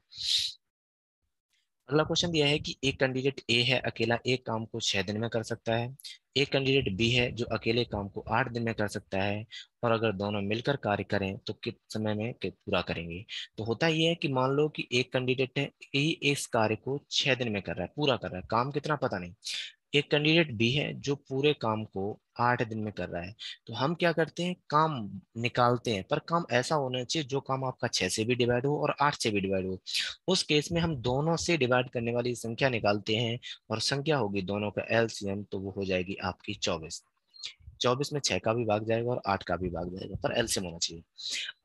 अगला क्वेश्चन दिया है कि एक कैंडिडेट ए है, अकेला एक काम को 6 दिन में कर सकता है। एक कैंडिडेट बी है जो अकेले काम को 8 दिन में कर सकता है, और अगर दोनों मिलकर कार्य करें तो कितने समय में पूरा करेंगे। तो होता ये है कि मान लो कि एक कैंडिडेट है, ए इस कार्य को 6 दिन में कर रहा है, पूरा कर रहा है, काम कितना पता नहीं। एक कैंडिडेट बी है जो पूरे काम को 8 दिन में कर रहा है। तो हम क्या करते हैं, काम निकालते हैं, पर काम ऐसा होना चाहिए जो काम आपका 6 से भी डिवाइड हो और 8 से भी डिवाइड हो। उस केस में हम दोनों से डिवाइड करने वाली संख्या निकालते हैं, और संख्या होगी दोनों का एलसीएम, तो वो हो जाएगी आपकी 24। 24 में 6 का भी भाग जाएगा और 8 का भी भाग जाएगा, पर एलसीएम होना चाहिए।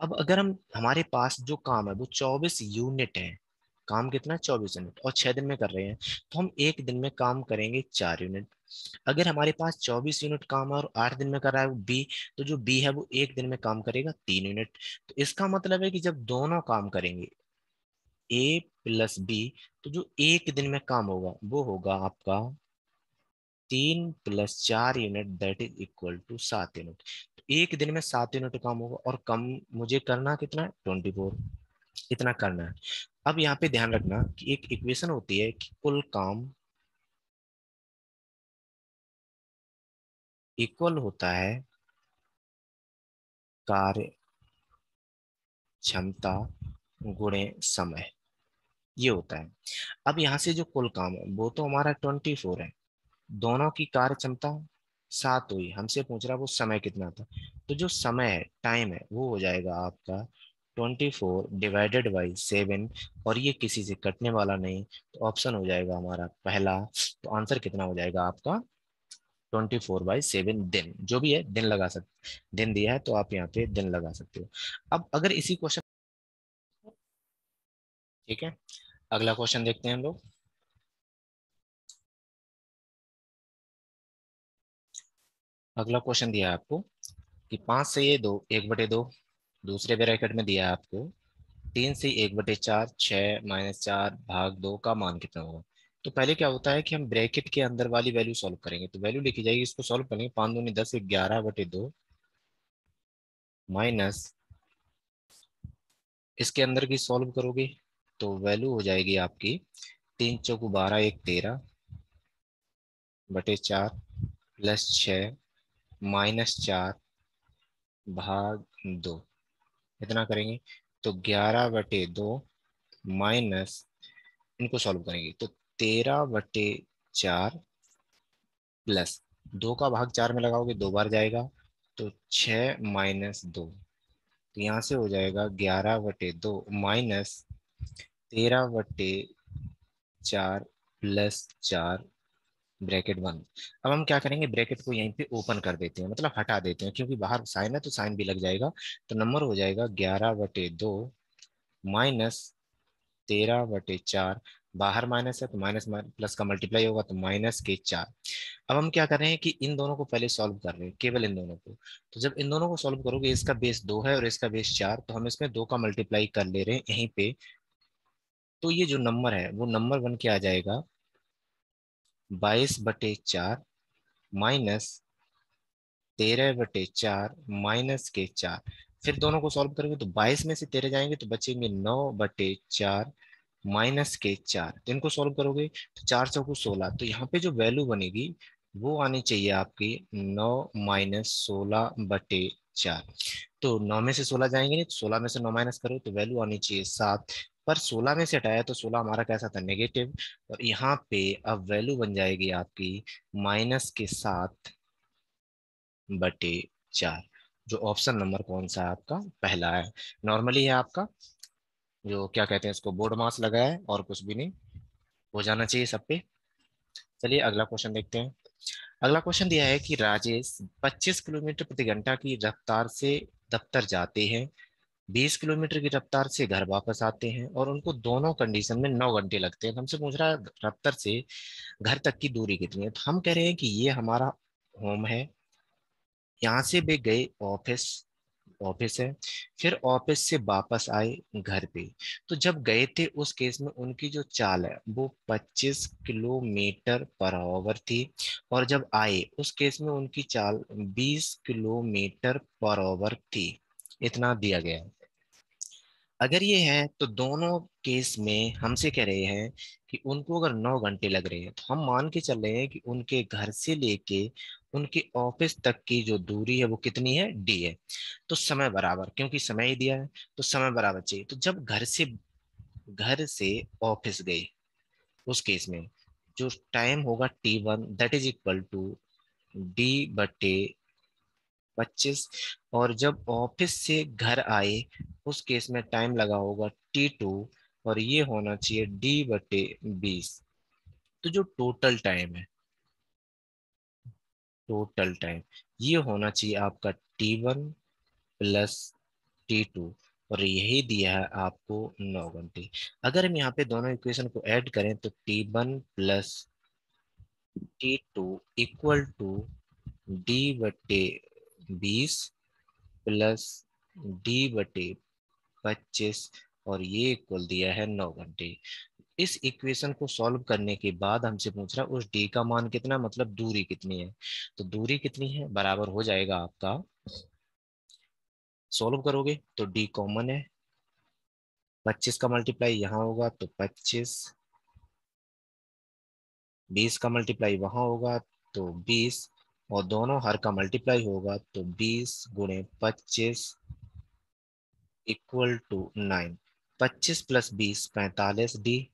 अब अगर हम, हमारे पास जो काम है वो 24 यूनिट है, काम कितना, 24 यूनिट, और 6 दिन में कर रहे हैं, तो हम एक दिन में काम करेंगे 4 यूनिट। अगर हमारे पास 24 यूनिट काम है और 8 दिन में कर रहा है वो बी, तो जो बी है वो एक दिन में काम करेगा 3 यूनिट। तो इसका मतलब है कि जब दोनों काम करेंगे, ए प्लस बी, तो जो एक दिन में काम होगा वो होगा आपका 3 + 4 unit, that is equal to 7 unit. तो एक दिन में 7 यूनिट काम होगा, और कम मुझे करना कितना है, 24, इतना करना है। अब यहाँ पे ध्यान रखना कि एक इक्वेशन होती है कि कुल काम इक्वल होता है कार्य क्षमता गुणे समय, ये होता है। अब यहाँ से जो कुल काम है वो तो हमारा 24 है, दोनों की कार्य क्षमता 7 हुई, हमसे पूछ रहा वो समय कितना था। तो जो समय है, टाइम है, वो हो जाएगा आपका 24 / 7, और ये किसी से कटने वाला नहीं, तो ऑप्शन हो जाएगा हमारा पहला। तो आंसर कितना हो जाएगा आपका, 24/7 दिन, जो भी है दिन लगा सकते, दिन दिया है तो आप यहाँ पे दिन लगा सकते हो। अब अगर इसी क्वेश्चन, ठीक है, अगला क्वेश्चन देखते हैं हम लोग। अगला क्वेश्चन दिया है आपको कि 5 से ये 2 1/2, दूसरे ब्रैकेट में दिया है आपको 3 से 1/4, 6 - 4 भाग 2 का मान कितना होगा। तो पहले क्या होता है कि हम ब्रैकेट के अंदर वाली वैल्यू सॉल्व करेंगे। तो वैल्यू लिखी जाएगी, इसको सॉल्व करेंगे। 5 दूनी 10, 11/2 माइनस इसके अंदर की सॉल्व करोगे तो वैल्यू हो जाएगी आपकी 3 × 4 = 12, 1 13/4 प्लस 6 माइनस 4/2। इतना करेंगे तो 11/2 माइनस, इनको सॉल्व करेंगे तो 13/4 प्लस 2 का भाग 4 में लगाओगे 2 बार जाएगा, तो 6 - 2। तो यहाँ से हो जाएगा 11/2 माइनस 13/4 प्लस 4 ब्रैकेट बंद। अब हम क्या करेंगे, ब्रैकेट को यहीं पे ओपन कर देते हैं, मतलब हटा देते हैं, क्योंकि बाहर साइन है तो साइन भी लग जाएगा। तो नंबर हो जाएगा 11/2 माइनस 13/4। बाहर माइनस है तो माइनस प्लस का मल्टीप्लाई होगा तो -4। अब हम क्या कर रहे हैं कि इन दोनों को पहले सॉल्व कर रहे हैं, केवल इन दोनों को। तो जब इन दोनों को सॉल्व करोगे, इसका बेस 2 है और इसका बेस 4, तो हम इसमें 2 का मल्टीप्लाई कर ले रहे हैं यहीं पे। तो ये जो नंबर है वो नंबर बन के आ जाएगा 22/4 माइनस 13/4 -4। फिर दोनों को सॉल्व करेंगे तो 22 में से 13 जाएंगे तो बचेंगे 9/4 -4। तो इनको सॉल्व करोगे तो 4 × 4 = 16। तो यहाँ पे जो वैल्यू बनेगी वो आनी चाहिए आपकी 9 - 16/4। तो 9 में से 16 जाएंगे नहीं, तो 16 में से 9 माइनस करो तो वैल्यू आनी चाहिए 7। पर 16 में से हटाया तो 16 हमारा कैसा था, नेगेटिव। और यहाँ पे अब वैल्यू बन जाएगी आपकी -7/4। जो ऑप्शन नंबर कौन सा है आपका, पहला है। नॉर्मली है आपका, जो क्या कहते हैं इसको, बोर्ड मास लगा है और कुछ भी नहीं, हो जाना चाहिए सब पे। चलिए अगला क्वेश्चन देखते हैं। अगला क्वेश्चन दिया है कि राजेश 25 किलोमीटर प्रति घंटा की रफ्तार से दफ्तर जाते हैं, 20 किलोमीटर की रफ्तार से घर वापस आते हैं, और उनको दोनों कंडीशन में 9 घंटे लगते हैं। तो हमसे पूछ रहा है दफ्तर से घर तक की दूरी कितनी है। तो हम कह रहे हैं कि ये हमारा होम है, यहाँ से वे गए ऑफिस, ऑफिस है, फिर ऑफिस से वापस आए घर पे। तो जब गए थे उस केस में उनकी जो चाल है वो 25 किलोमीटर पर आवर थी, और जब आए उस केस में उनकी चाल 20 किलोमीटर पर आवर थी। इतना दिया गया है। अगर ये है तो दोनों केस में हमसे कह रहे हैं कि उनको अगर 9 घंटे लग रहे हैं, तो हम मान के चल रहे हैं कि उनके घर से लेके उनके ऑफिस तक की जो दूरी है वो कितनी है, डी है। तो समय बराबर, क्योंकि समय ही दिया है तो समय बराबर चाहिए। तो जब घर से ऑफिस गए उस केस में जो टाइम होगा T1 that is equal to D/25। और जब ऑफिस से घर आए उस केस में टाइम लगा होगा T2, और ये होना चाहिए D/20। तो जो टोटल टाइम ये होना चाहिए आपका T1 प्लस T2, और यही दिया है आपको 9 घंटे। अगर हम यहाँ पे दोनों इक्वेशन को ऐड करें तो T1 plus T2 equal to D/20 plus D/25, और ये इक्वल दिया है 9 घंटे। इस इक्वेशन को सॉल्व करने के बाद हमसे पूछ रहा है उस डी का मान कितना, मतलब दूरी कितनी है। तो दूरी कितनी है बराबर हो जाएगा आपका, सॉल्व करोगे तो डी कॉमन है, 25 का मल्टीप्लाई यहाँ होगा तो 25, 20 का मल्टीप्लाई वहां होगा तो 20, और दोनों हर का मल्टीप्लाई होगा तो 20 × 25 इक्वल टू 9। 25 + 20 45 डी,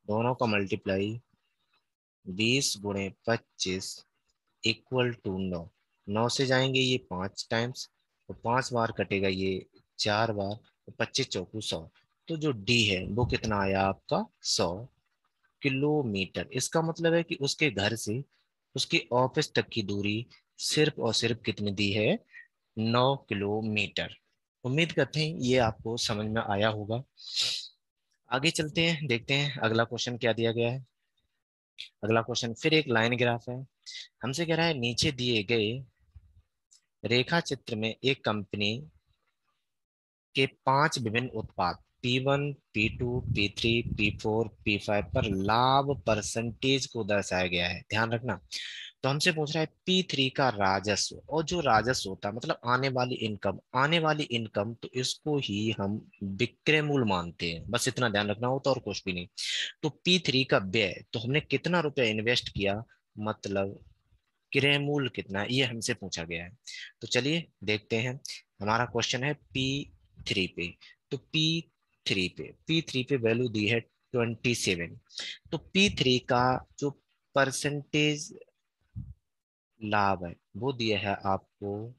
दोनों का मल्टीप्लाई 20 × 25 इक्वल टू 9। 9 से जाएंगे ये 5 टाइम्स, तो 5 बार कटेगा ये 4 बार, तो 25 × 4 = 100। तो जो डी है वो कितना आया आपका, 100 किलोमीटर। इसका मतलब है कि उसके घर से उसके ऑफिस तक की दूरी सिर्फ और सिर्फ कितनी दी है, 9 किलोमीटर। उम्मीद करते हैं ये आपको समझ में आया होगा। आगे चलते हैं, देखते हैं अगला क्वेश्चन क्या दिया गया है। अगला क्वेश्चन फिर एक लाइन ग्राफ है। हमसे कह रहा है नीचे दिए गए रेखा चित्र में एक कंपनी के 5 विभिन्न उत्पाद P1, P2, P3, P4, P5 पर लाभ परसेंटेज को दर्शाया गया है, ध्यान रखना। तो हमसे पूछ रहा है P3 का राजस्व, और जो राजस्व होता है मतलब आने वाली इनकम, आने वाली इनकम, तो इसको ही हम विक्रय मूल्य मानते हैं, बस इतना ध्यान रखना होता और कुछ भी नहीं। तो P3 का व्यय, तो हमने कितना रुपया इन्वेस्ट किया, मतलब क्रय मूल्य कितना है, ये हमसे पूछा गया है। तो चलिए देखते हैं। हमारा क्वेश्चन है P3 पे। तो P3 पे वैल्यू दी है 27। तो P3 का जो परसेंटेज लाभ है वो दिया है आपको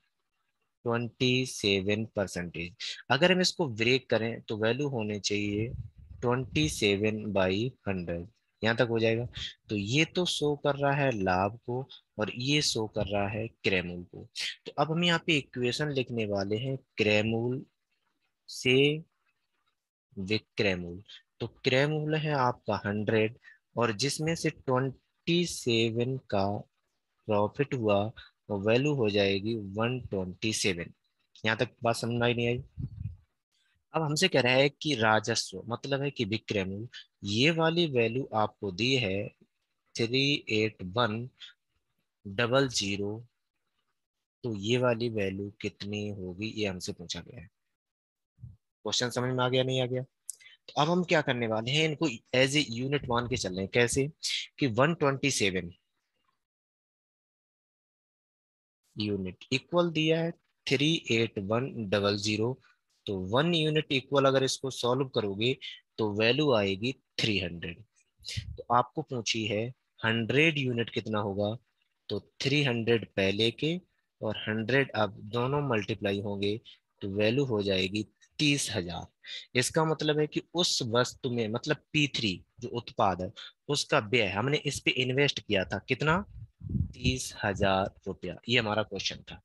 27%। अगर हम इसको ब्रेक करें तो वैल्यू होनी चाहिए 27/100। यहां तक हो जाएगा। तो ये तो शो कर रहा है लाभ को, और ये शो कर रहा है क्रय मूल्य को। तो अब हम यहाँ पे इक्वेशन लिखने वाले हैं क्रय मूल्य से विक्रय मूल्य। तो क्रय मूल्य है आपका 100, और जिसमें से 27 का प्रॉफिट हुआ, वो वैल्यू हो जाएगी 127। यहाँ तक बात समझ में आई नहीं आई? अब हमसे कह रहा है कि राजस्व मतलब है कि विक्रय मूल्य, ये वाली वैल्यू आपको दी है 38100। तो ये वाली वैल्यू कितनी होगी, ये हमसे पूछा गया है। क्वेश्चन समझ में आ गया नहीं आ गया? तो अब हम क्या करने वाले हैं, इनको एज ए यूनिट मान के चल रहे हैं। कैसे कि 127 यूनिट इक्वल दिया है 38100। तो 1 यूनिट इक्वल अगर इसको सॉल्व करोगे तो वैल्यू आएगी 300। तो आपको पूछी है 100 यूनिट कितना होगा। तो 300 पहले के और 100 अब दोनों मल्टीप्लाई होंगे, तो वैल्यू हो जाएगी 30,000। इसका मतलब है कि उस वस्तु में, मतलब P3 जो उत्पाद है, उसका व्यय हमने इस पे इन्वेस्ट किया था कितना, 30,000 रुपया। ये हमारा क्वेश्चन था।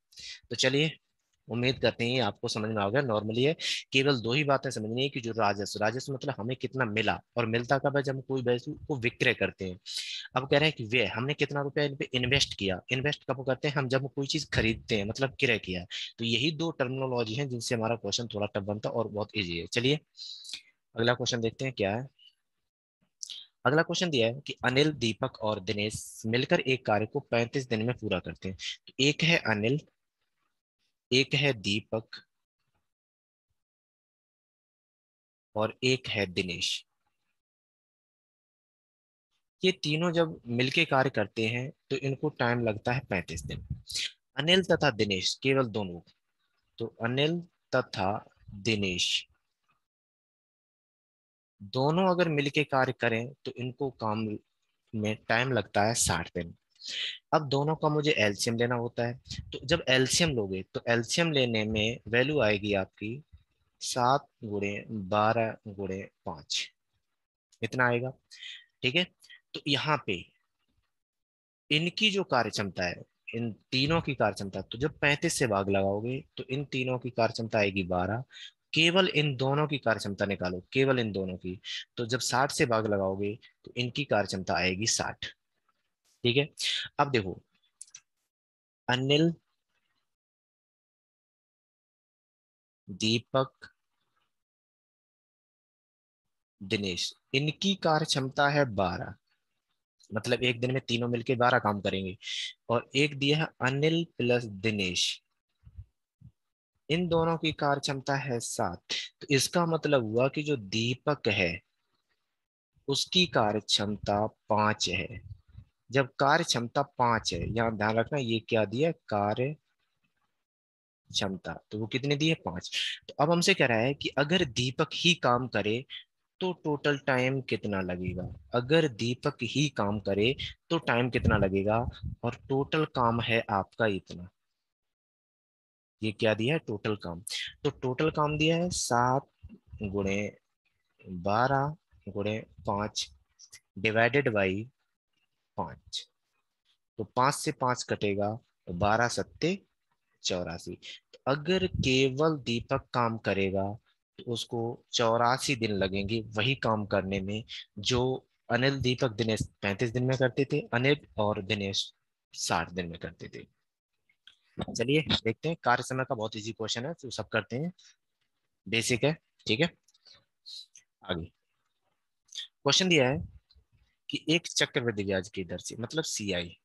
तो चलिए, उम्मीद करते हैं आपको समझ में आ गया। नॉर्मली है, केवल दो ही बातें समझनी है कि जो राजस्व, राजस्व मतलब हमें कितना मिला, और मिलता कब है, जब हम कोई वस्तु को विक्रय करते हैं। अब कह रहे हैं कि व्यय, हमने कितना रुपया इन पे इन्वेस्ट किया। इन्वेस्ट कब करते हैं, हम जब कोई चीज खरीदते हैं, मतलब क्रय किया है। तो यही दो टर्मिनोलॉजी है जिनसे हमारा क्वेश्चन थोड़ा टफ बनता है और बहुत ईजी है। चलिए अगला क्वेश्चन देखते हैं क्या है। अगला क्वेश्चन दिया है कि अनिल, दीपक और दिनेश मिलकर एक कार्य को 35 दिन में पूरा करते हैं। तो एक है अनिल, एक है दीपक, और एक है दिनेश। ये तीनों जब मिलके कार्य करते हैं तो इनको टाइम लगता है 35 दिन। अनिल तथा दिनेश केवल दोनों, तो अनिल तथा दिनेश दोनों अगर मिलके कार्य करें तो इनको काम में टाइम लगता है 60 दिन। अब दोनों का मुझे एलसीएम लेना होता है। तो जब एलसीएम लोगे तो एलसीएम लेने में वैल्यू आएगी आपकी 7 × 12 × 5, इतना आएगा। ठीक है। तो यहाँ पे इनकी जो कार्य क्षमता है, इन तीनों की कार्य क्षमता, तो जब 35 से भाग लगाओगे तो इन तीनों की कार्य क्षमता आएगी 12। केवल इन दोनों की कार्य क्षमता निकालो, केवल इन दोनों की। तो जब 60 से भाग लगाओगे तो इनकी कार्य क्षमता आएगी 60। ठीक है। अब देखो, अनिल, दीपक, दिनेश, इनकी कार्य क्षमता है 12। मतलब एक दिन में तीनों मिलके 12 काम करेंगे। और एक दिया है अनिल प्लस दिनेश, इन दोनों की कार्य क्षमता है 7। तो इसका मतलब हुआ कि जो दीपक है उसकी कार्य क्षमता 5 है। जब कार्य क्षमता 5 है, यहां ध्यान रखना ये क्या दिया, कार्य क्षमता, तो वो कितने दी है, 5। तो अब हमसे कह रहा है कि अगर दीपक ही काम करे तो टोटल टाइम कितना लगेगा। अगर दीपक ही काम करे तो टाइम कितना लगेगा, और टोटल काम है आपका इतना। ये क्या दिया है, टोटल काम। तो टोटल काम दिया है 7 × 12 × 5 डिवाइडेड बाई 5। तो 5 से 5 कटेगा तो 12×7 = 84। तो अगर केवल दीपक काम करेगा तो उसको 84 दिन लगेंगे वही काम करने में, जो अनिल, दीपक, दिनेश 35 दिन में करते थे, अनिल और दिनेश 60 दिन में करते थे। चलिए देखते हैं। कार्य समय का बहुत इजी क्वेश्चन है, तो सब करते हैं, बेसिक है। ठीक है। आगे क्वेश्चन दिया है कि एक चक्रवृद्धि ब्याज की दर से मतलब सीआई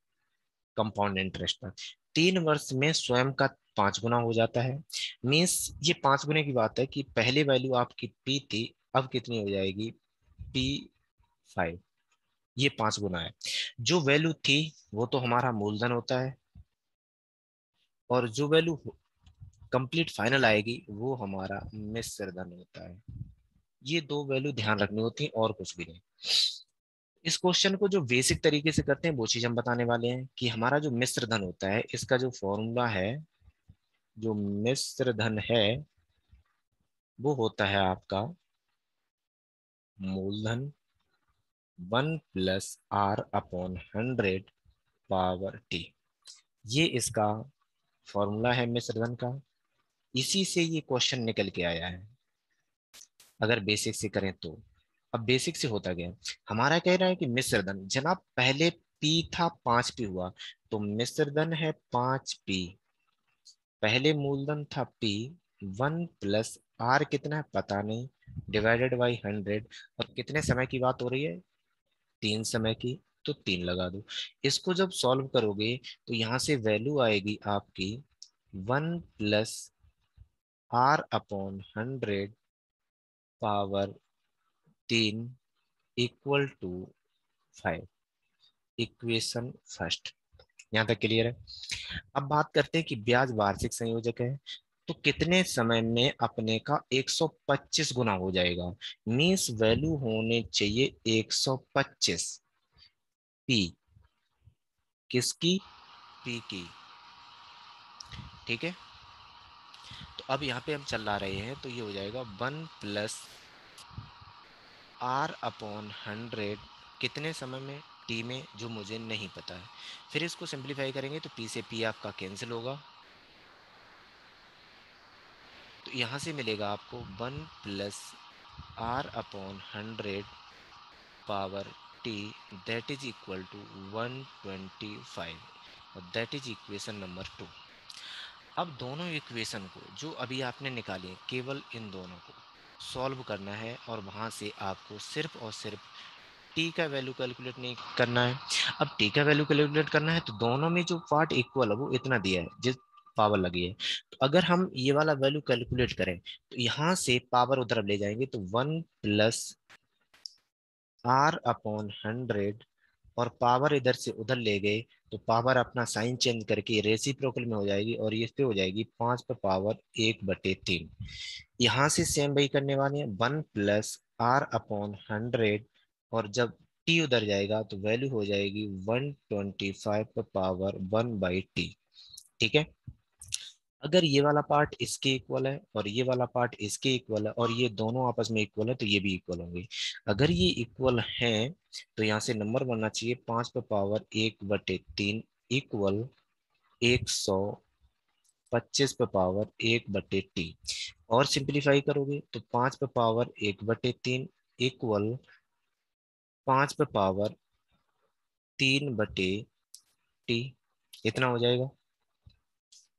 कंपाउंड इंटरेस्ट पर 3 वर्ष में स्वयं का 5 गुना हो जाता है। मीन्स ये 5 गुने की बात है कि पहले वैल्यू आपकी पी थी, अब कितनी हो जाएगी P5। ये 5 गुना है। जो वैल्यू थी वो तो हमारा मूलधन होता है, और जो वैल्यू कंप्लीट फाइनल आएगी वो हमारा मिश्र धन होता है। ये दो वैल्यू ध्यान रखनी होती है और कुछ भी नहीं। इस क्वेश्चन को जो बेसिक तरीके से करते हैं वो चीज हम बताने वाले हैं कि हमारा जो मिश्र धन होता है इसका जो फॉर्मूला है, जो मिश्र धन है वो होता है आपका मूलधन 1 + R/100 पावर टी। ये इसका फॉर्मूला है मिश्र धन का। इसी से ये क्वेश्चन निकल के आया है अगर बेसिक से करें तो। अब बेसिक से होता गया, हमारा कह रहा है कि मिश्र धन जनाब पहले पी था 5P हुआ, तो मिश्र धन है 5P। पहले मूलधन था P, 1 + R कितना है पता नहीं, डिवाइडेड बाई 100। और कितने समय की बात हो रही है, 3 समय की, तो 3 लगा दो। इसको जब सॉल्व करोगे तो यहां से वैल्यू आएगी आपकी 1 + R/100 पावर 3 = 5। Equation first. यहाँ तक क्लियर है। अब बात करते हैं कि ब्याज वार्षिक संयोजक है, तो कितने समय में अपने का 125 गुना हो जाएगा। मीन्स वैल्यू होने चाहिए 125। पी किसकी, पी की। ठीक है, तो अब यहाँ पे हम चला रहे हैं तो ये हो जाएगा 1 + R/100 कितने समय में, टी में, जो मुझे नहीं पता है। फिर इसको सिंप्लीफाई करेंगे तो पी से पी आपका कैंसिल होगा, तो यहाँ से मिलेगा आपको 1 + R/100 power t, that is equal to 125, और दैट इज इक्वेशन नंबर 2। अब दोनों इक्वेशन को जो अभी आपने निकाली केवल इन दोनों को सॉल्व करना है, और वहां से आपको सिर्फ और सिर्फ टी का वैल्यू कैलकुलेट नहीं करना है। अब टी का वैल्यू कैलकुलेट करना है तो दोनों में जो पार्ट इक्वल है वो इतना दिया है जिस पावर लगी है। तो अगर हम ये वाला वैल्यू कैलकुलेट करें तो यहाँ से पावर उधर ले जाएंगे, तो 1 + R/100, और पावर इधर से उधर ले गए तो पावर अपना साइन चेंज करके रेसिप्रोकल में हो जाएगी, और ये पे हो जाएगी 5 / 1/3। यहाँ से सेम वही करने वाले हैं, 1 + R/100, और जब टी उधर जाएगा तो वैल्यू हो जाएगी 125 / 1/t। ठीक है, अगर ये वाला पार्ट इसके इक्वल है और ये वाला पार्ट इसके इक्वल है और ये दोनों आपस में इक्वल है तो ये भी इक्वल होंगे। अगर ये इक्वल हैं तो यहाँ से नंबर बनना चाहिए 5 / 1/3 इक्वल 125 / 1/t। और सिंप्लीफाई करोगे तो 5 / 1/3 इक्वल 5 / 3/t। इतना हो जाएगा।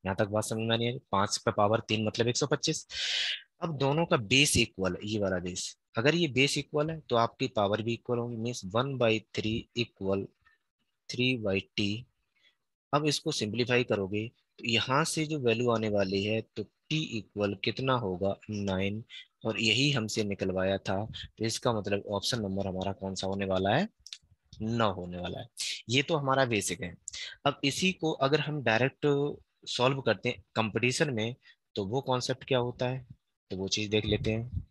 यहाँ तक बात समझ में नहीं आई। 5 / 3 मतलब 125। अब दोनों का बेस इक्वल है, ये वाला बेस, अगर ये बेस इक्वल है तो आपकी पावर भी इक्वल होगी, मीन्स 1/3 इक्वल 3/t। अब इसको सिंप्लीफाई करोगे तो यहाँ से जो वैल्यू आने वाली है तो t इक्वल कितना होगा 9, और यही हमसे निकलवाया था, तो इसका मतलब ऑप्शन नंबर हमारा कौन सा होने वाला है, 9 होने वाला है। ये तो हमारा बेसिक है। अब इसी को अगर हम डायरेक्ट सॉल्व करते हैं कंपटीशन में तो वो कॉन्सेप्ट क्या होता है, तो वो चीज देख लेते हैं।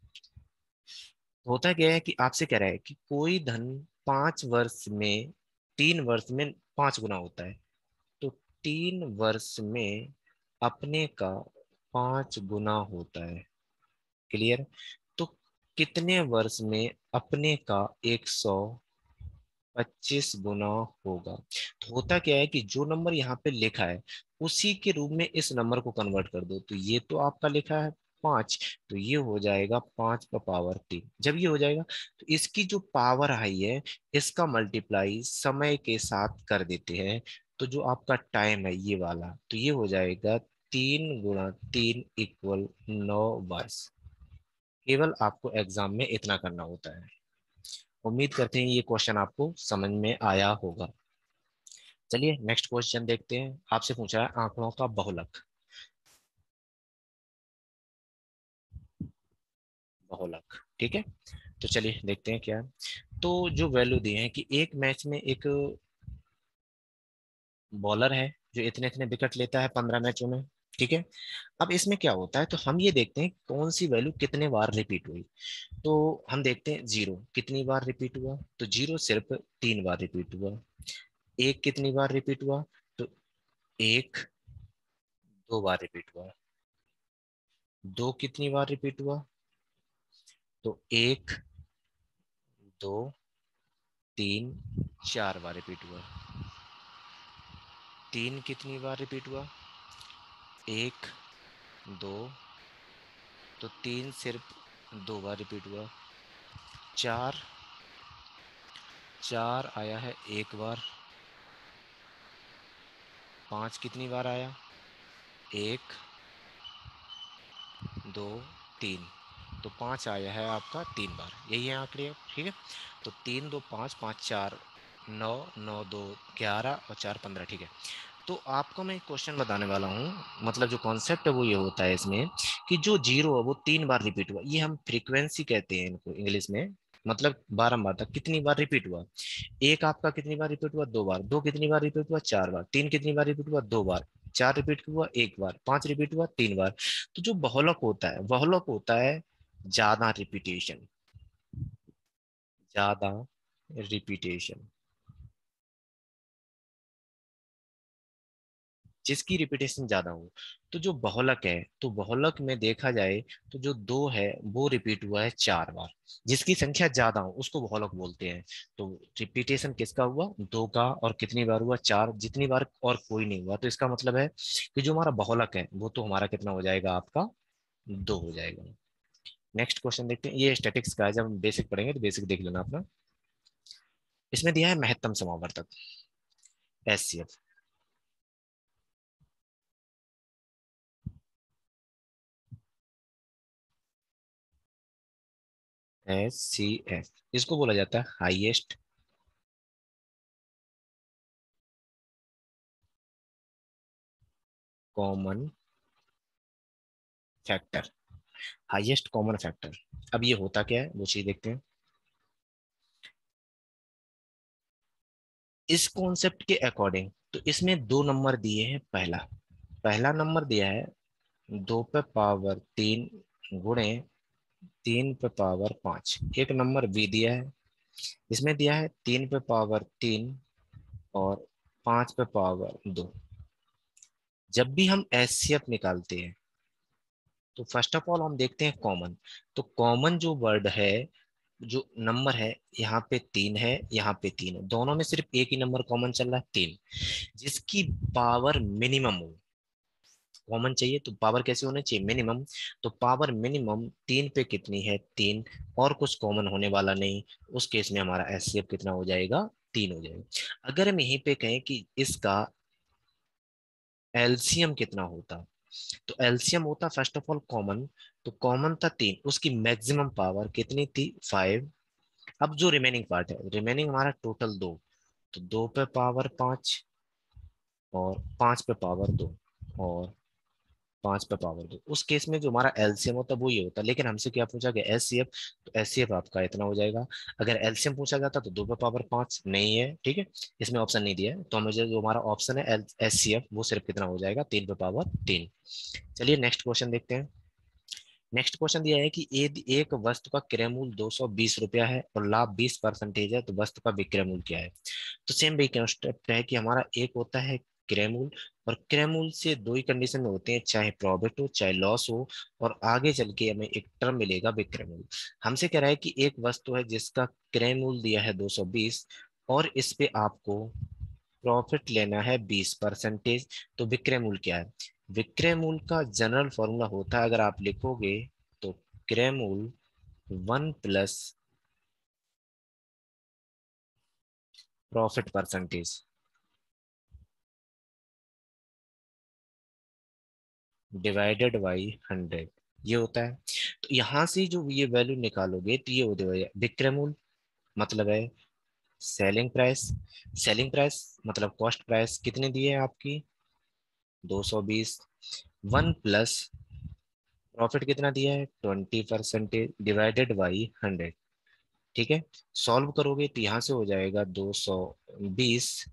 होता क्या है कि आपसे कह रहा है कि कोई धन 5 वर्ष में 3 वर्ष में 5 गुना होता है, तो 3 वर्ष में अपने का 5 गुना होता है। क्लियर। तो कितने वर्ष में अपने का 125 गुना होगा। तो होता क्या है कि जो नंबर यहाँ पे लिखा है उसी के रूप में इस नंबर को कन्वर्ट कर दो, तो ये तो आपका लिखा है 5, तो ये हो जाएगा 5 / 3। जब ये हो जाएगा तो इसकी जो पावर आई है इसका मल्टीप्लाई समय के साथ कर देते हैं, तो जो आपका टाइम है ये वाला, तो ये हो जाएगा 3 × 3 = 9 वर्ष। केवल आपको एग्जाम में इतना करना होता है। उम्मीद करते हैं ये क्वेश्चन आपको समझ में आया होगा। चलिए नेक्स्ट क्वेश्चन देखते हैं। आपसे पूछा है आंकड़ों का बहुलक। बहुलक ठीक है। तो चलिए देखते हैं क्या है। तो जो वैल्यू दी है कि एक मैच में एक बॉलर है जो इतने इतने विकेट लेता है 15 मैचों में। ठीक है। अब इसमें क्या होता है, तो हम ये देखते हैं कौन सी वैल्यू कितने बार रिपीट हुई। तो हम देखते हैं जीरो कितनी बार रिपीट हुआ, तो जीरो सिर्फ 3 बार रिपीट हुआ। एक कितनी बार रिपीट हुआ, तो एक 2 बार रिपीट हुआ। दो कितनी बार रिपीट हुआ, तो एक, दो, तीन, 4 बार रिपीट हुआ। तीन कितनी बार रिपीट हुआ, एक, दो, तो तीन सिर्फ 2 बार रिपीट हुआ। चार, चार आया है 1 बार। पांच कितनी बार आया, एक, दो, तीन, तो पांच आया है आपका 3 बार, यही है आंकड़े। ठीक है। तो तीन दो पाँच, पाँच चार नौ, नौ दो 11 और चार 15। ठीक है। तो आपको मैं एक क्वेश्चन बताने वाला हूँ। मतलब जो कॉन्सेप्ट है वो ये होता है इसमें कि जो जीरो है वो 3 बार रिपीट हुआ, ये हम फ्रीक्वेंसी कहते हैं इनको इंग्लिश में। मतलब बारंबार तक कितनी बार रिपीट हुआ। एक आपका कितनी बार रिपीट हुआ, 2 बार। दो कितनी बार रिपीट हुआ, 4 बार। तीन कितनी बार रिपीट हुआ, 2 बार। चार रिपीट हुआ 1 बार। पांच रिपीट हुआ 3 बार। तो जो बहुलक होता है, बहुलक होता है ज्यादा रिपीटेशन, ज्यादा रिपीटेशन, जिसकी रिपीटेशन ज्यादा हो। तो जो बहुलक है, तो बहुलक में देखा जाए तो जो दो है वो रिपीट हुआ है 4 बार। जिसकी संख्या ज्यादा हो उसको बहुलक बोलते हैं। तो रिपीटेशन किसका हुआ, दो का, और कितनी बार हुआ, चार। जितनी बार और कोई नहीं हुआ, तो इसका मतलब है कि जो हमारा बहुलक है वो तो हमारा कितना हो जाएगा, आपका दो हो जाएगा। नेक्स्ट क्वेश्चन देखते हैं। ये स्टैटिक्स का है, जब हम बेसिक पढ़ेंगे तो बेसिक देख लेना अपना। इसमें दिया है महत्तम समावर्तक, एचसीएफ। एचसीएफ इसको बोला जाता है highest common factor. Highest common factor. अब ये होता क्या है वो चीज देखते हैं। इस कॉन्सेप्ट के अकॉर्डिंग तो इसमें दो नंबर दिए हैं। पहला, पहला नंबर दिया है 2 पे पावर 3 गुणे 3 पे पावर 5। एक नंबर बी दिया है, इसमें दिया है 3 पे पावर 3 और 5 पे पावर 2। जब भी हम एचसीएफ निकालते हैं तो फर्स्ट ऑफ ऑल हम देखते हैं कॉमन। तो कॉमन जो वर्ड है, जो नंबर है, यहाँ पे 3 है, यहाँ पे 3 है, दोनों में सिर्फ एक ही नंबर कॉमन चल रहा है 3। जिसकी पावर मिनिमम हो, कॉमन चाहिए तो पावर कैसे होना चाहिए, मिनिमम। तो पावर मिनिमम 3 पे कितनी है, 3, और कुछ कॉमन होने वाला नहीं। उस केस में हमारा एचसीएफ कितना हो जाएगा, 3 हो जाएगा। अगर हम यहीं पे कहें कि इसका एलसीएम कितना होता, तो एलसीएम होता फर्स्ट ऑफ ऑल कॉमन। तो कॉमन था 3, उसकी मैक्सिमम पावर कितनी थी, 5। अब जो रिमेनिंग पार्ट है, रिमेनिंग हमारा टोटल 2, तो 2 पे पावर 5 और 5 पे पावर 2 और 5 पे पावर 2। उस केस में जो हमारा एलसीएम होता है वो ये होता है। लेकिन हमसे क्या पूछा गया, एचसीएफ, तो एचसीएफ आपका इतना हो जाएगा। अगर एलसीएम पूछा जाता तो 2 पे पावर 5 नहीं है। ठीक है। इसमें ऑप्शन नहीं दिया है, तो हमें जो हमारा ऑप्शन है एचसीएफ वो सिर्फ कितना हो जाएगा, 3 पे पावर 3। चलिए नेक्स्ट क्वेश्चन देखते हैं। नेक्स्ट क्वेश्चन दिया है कि एक वस्तु का क्रय मूल्य 220 रुपया है और लाभ 20% है, तो वस्तु का विक्रय मूल्य क्या है। तो सेम वही कंसेप्ट है कि हमारा एक होता है क्रय मूल्य, और क्रय मूल्य से दो ही कंडीशन में होते हैं, चाहे प्रॉफिट हो चाहे लॉस हो, और आगे चल के हमें एक टर्म मिलेगा विक्रय मूल्य। हमसे कह रहा है कि एक वस्तु है जिसका क्रय मूल्य दिया है 220, और इस पे आपको प्रॉफिट लेना है 20%। तो विक्रय मूल्य क्या है, विक्रय मूल्य का जनरल फॉर्मूला होता है, अगर आप लिखोगे तो क्रय मूल्य 1 plus profit percentage divided by 100। ये होता है। तो यहाँ से जो ये वैल्यू निकालोगे तो ये हो जाएगा विक्रय मूल्य, मतलब है सेलिंग प्राइस। सेलिंग प्राइस मतलब कॉस्ट प्राइस कितने दिए है आपकी 220, वन प्लस प्रॉफिट कितना दिया है 20% डिवाइडेड बाई 100। ठीक है, सॉल्व करोगे तो यहाँ से हो जाएगा 220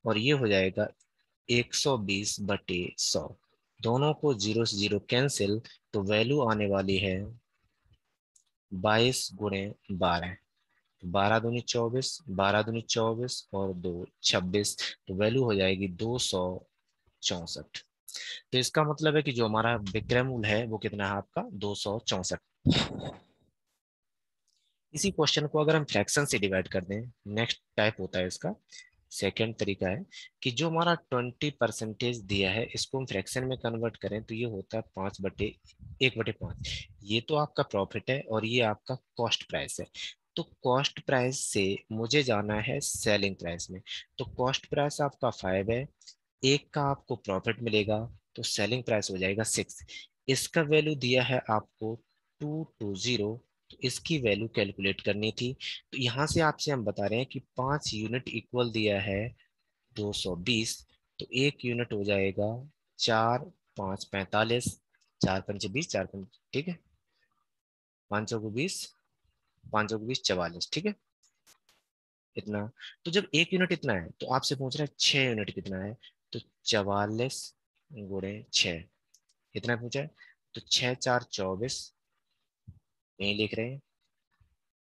और ये हो जाएगा 120/100। दोनों को जीरो से जीरो कैंसिल, तो वैल्यू आने वाली है 22 × 12। 12 दूनी 24, 12 दूनी 24 और 2 26, तो वैल्यू हो जाएगी 264। तो इसका मतलब है कि जो हमारा विक्रय मूल्य है वो कितना है आपका 264। इसी क्वेश्चन को अगर हम फ्रैक्शन से डिवाइड कर दें, नेक्स्ट टाइप होता है इसका, सेकेंड तरीका है कि जो हमारा 20% दिया है इसको हम फ्रैक्शन में कन्वर्ट करें तो ये होता है 5/1/5। ये तो आपका प्रॉफिट है और ये आपका कॉस्ट प्राइस है। तो कॉस्ट प्राइस से मुझे जाना है सेलिंग प्राइस में। तो कॉस्ट प्राइस आपका 5 है, एक का आपको प्रॉफिट मिलेगा, तो सेलिंग प्राइस हो जाएगा 6। इसका वैल्यू दिया है आपको 220, तो इसकी वैल्यू कैलकुलेट करनी थी। तो यहाँ से आपसे हम बता रहे हैं कि 5 यूनिट इक्वल दिया है 220, तो एक यूनिट हो जाएगा 4×5 = 45, 4×5 = 20, 4×5, ठीक है, 500 को 20, 500 को 20 44, ठीक है, इतना। तो जब एक यूनिट इतना है तो आपसे पूछ रहा है 6 यूनिट कितना है, तो 44 × 6 इतना पूछा है। तो 6×4 = 24, यही लिख रहे हैं,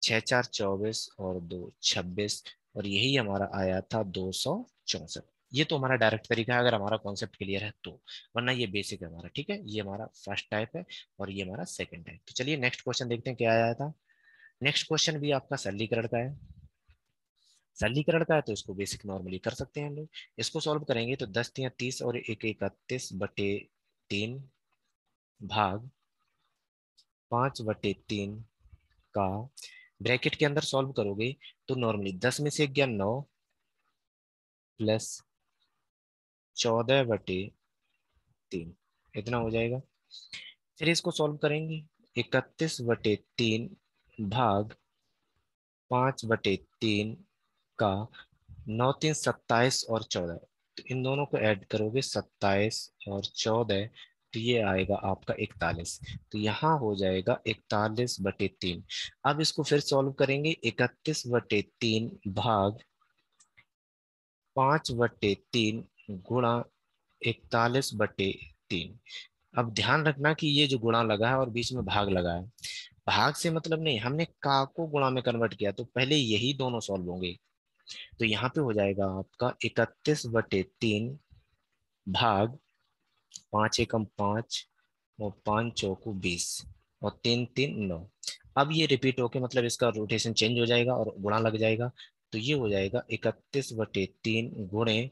6×4 = 24 और 2 26, और यही हमारा आया था 264। ये तो हमारा डायरेक्ट तरीका है अगर हमारा कॉन्सेप्ट क्लियर है तो, वरना ये बेसिक है हमारा। ठीक है, ये हमारा फर्स्ट टाइप है और ये हमारा सेकंड टाइप। तो चलिए नेक्स्ट क्वेश्चन देखते हैं क्या आया था। नेक्स्ट क्वेश्चन भी आपका सरलीकरण का है। सरलीकरण का है तो इसको बेसिक नॉर्मली कर सकते हैं हम लोग। इसको सॉल्व करेंगे तो 10×3 = 30 और 1 × 31/3 भाग 5/3 का ब्रैकेट के अंदर सॉल्व करोगे तो नॉर्मली 10 में से 1 गया 9 प्लस 14/3 इतना हो जाएगा। फिर इसको सॉल्व करेंगे 31/3 भाग 5/3 का 9×3 = 27 और 14, तो इन दोनों को ऐड करोगे 27 और 14, तो ये आएगा आपका 41। तो यहाँ हो जाएगा 41/3। अब इसको फिर सॉल्व करेंगे 31/3 भाग 5/3 गुणा 41/3। अब ध्यान रखना कि ये जो गुणा लगा है और बीच में भाग लगा है, भाग से मतलब नहीं, हमने का को गुणा में कन्वर्ट किया तो पहले यही दोनों सॉल्व होंगे। तो यहाँ पे हो जाएगा आपका 31/3 भाग 5 × 5 और 5×4 = 20 और 3×3 = 9। अब ये रिपीट होके मतलब इसका रोटेशन चेंज हो जाएगा और गुणा लग जाएगा। तो ये हो जाएगा 31/3 गुणे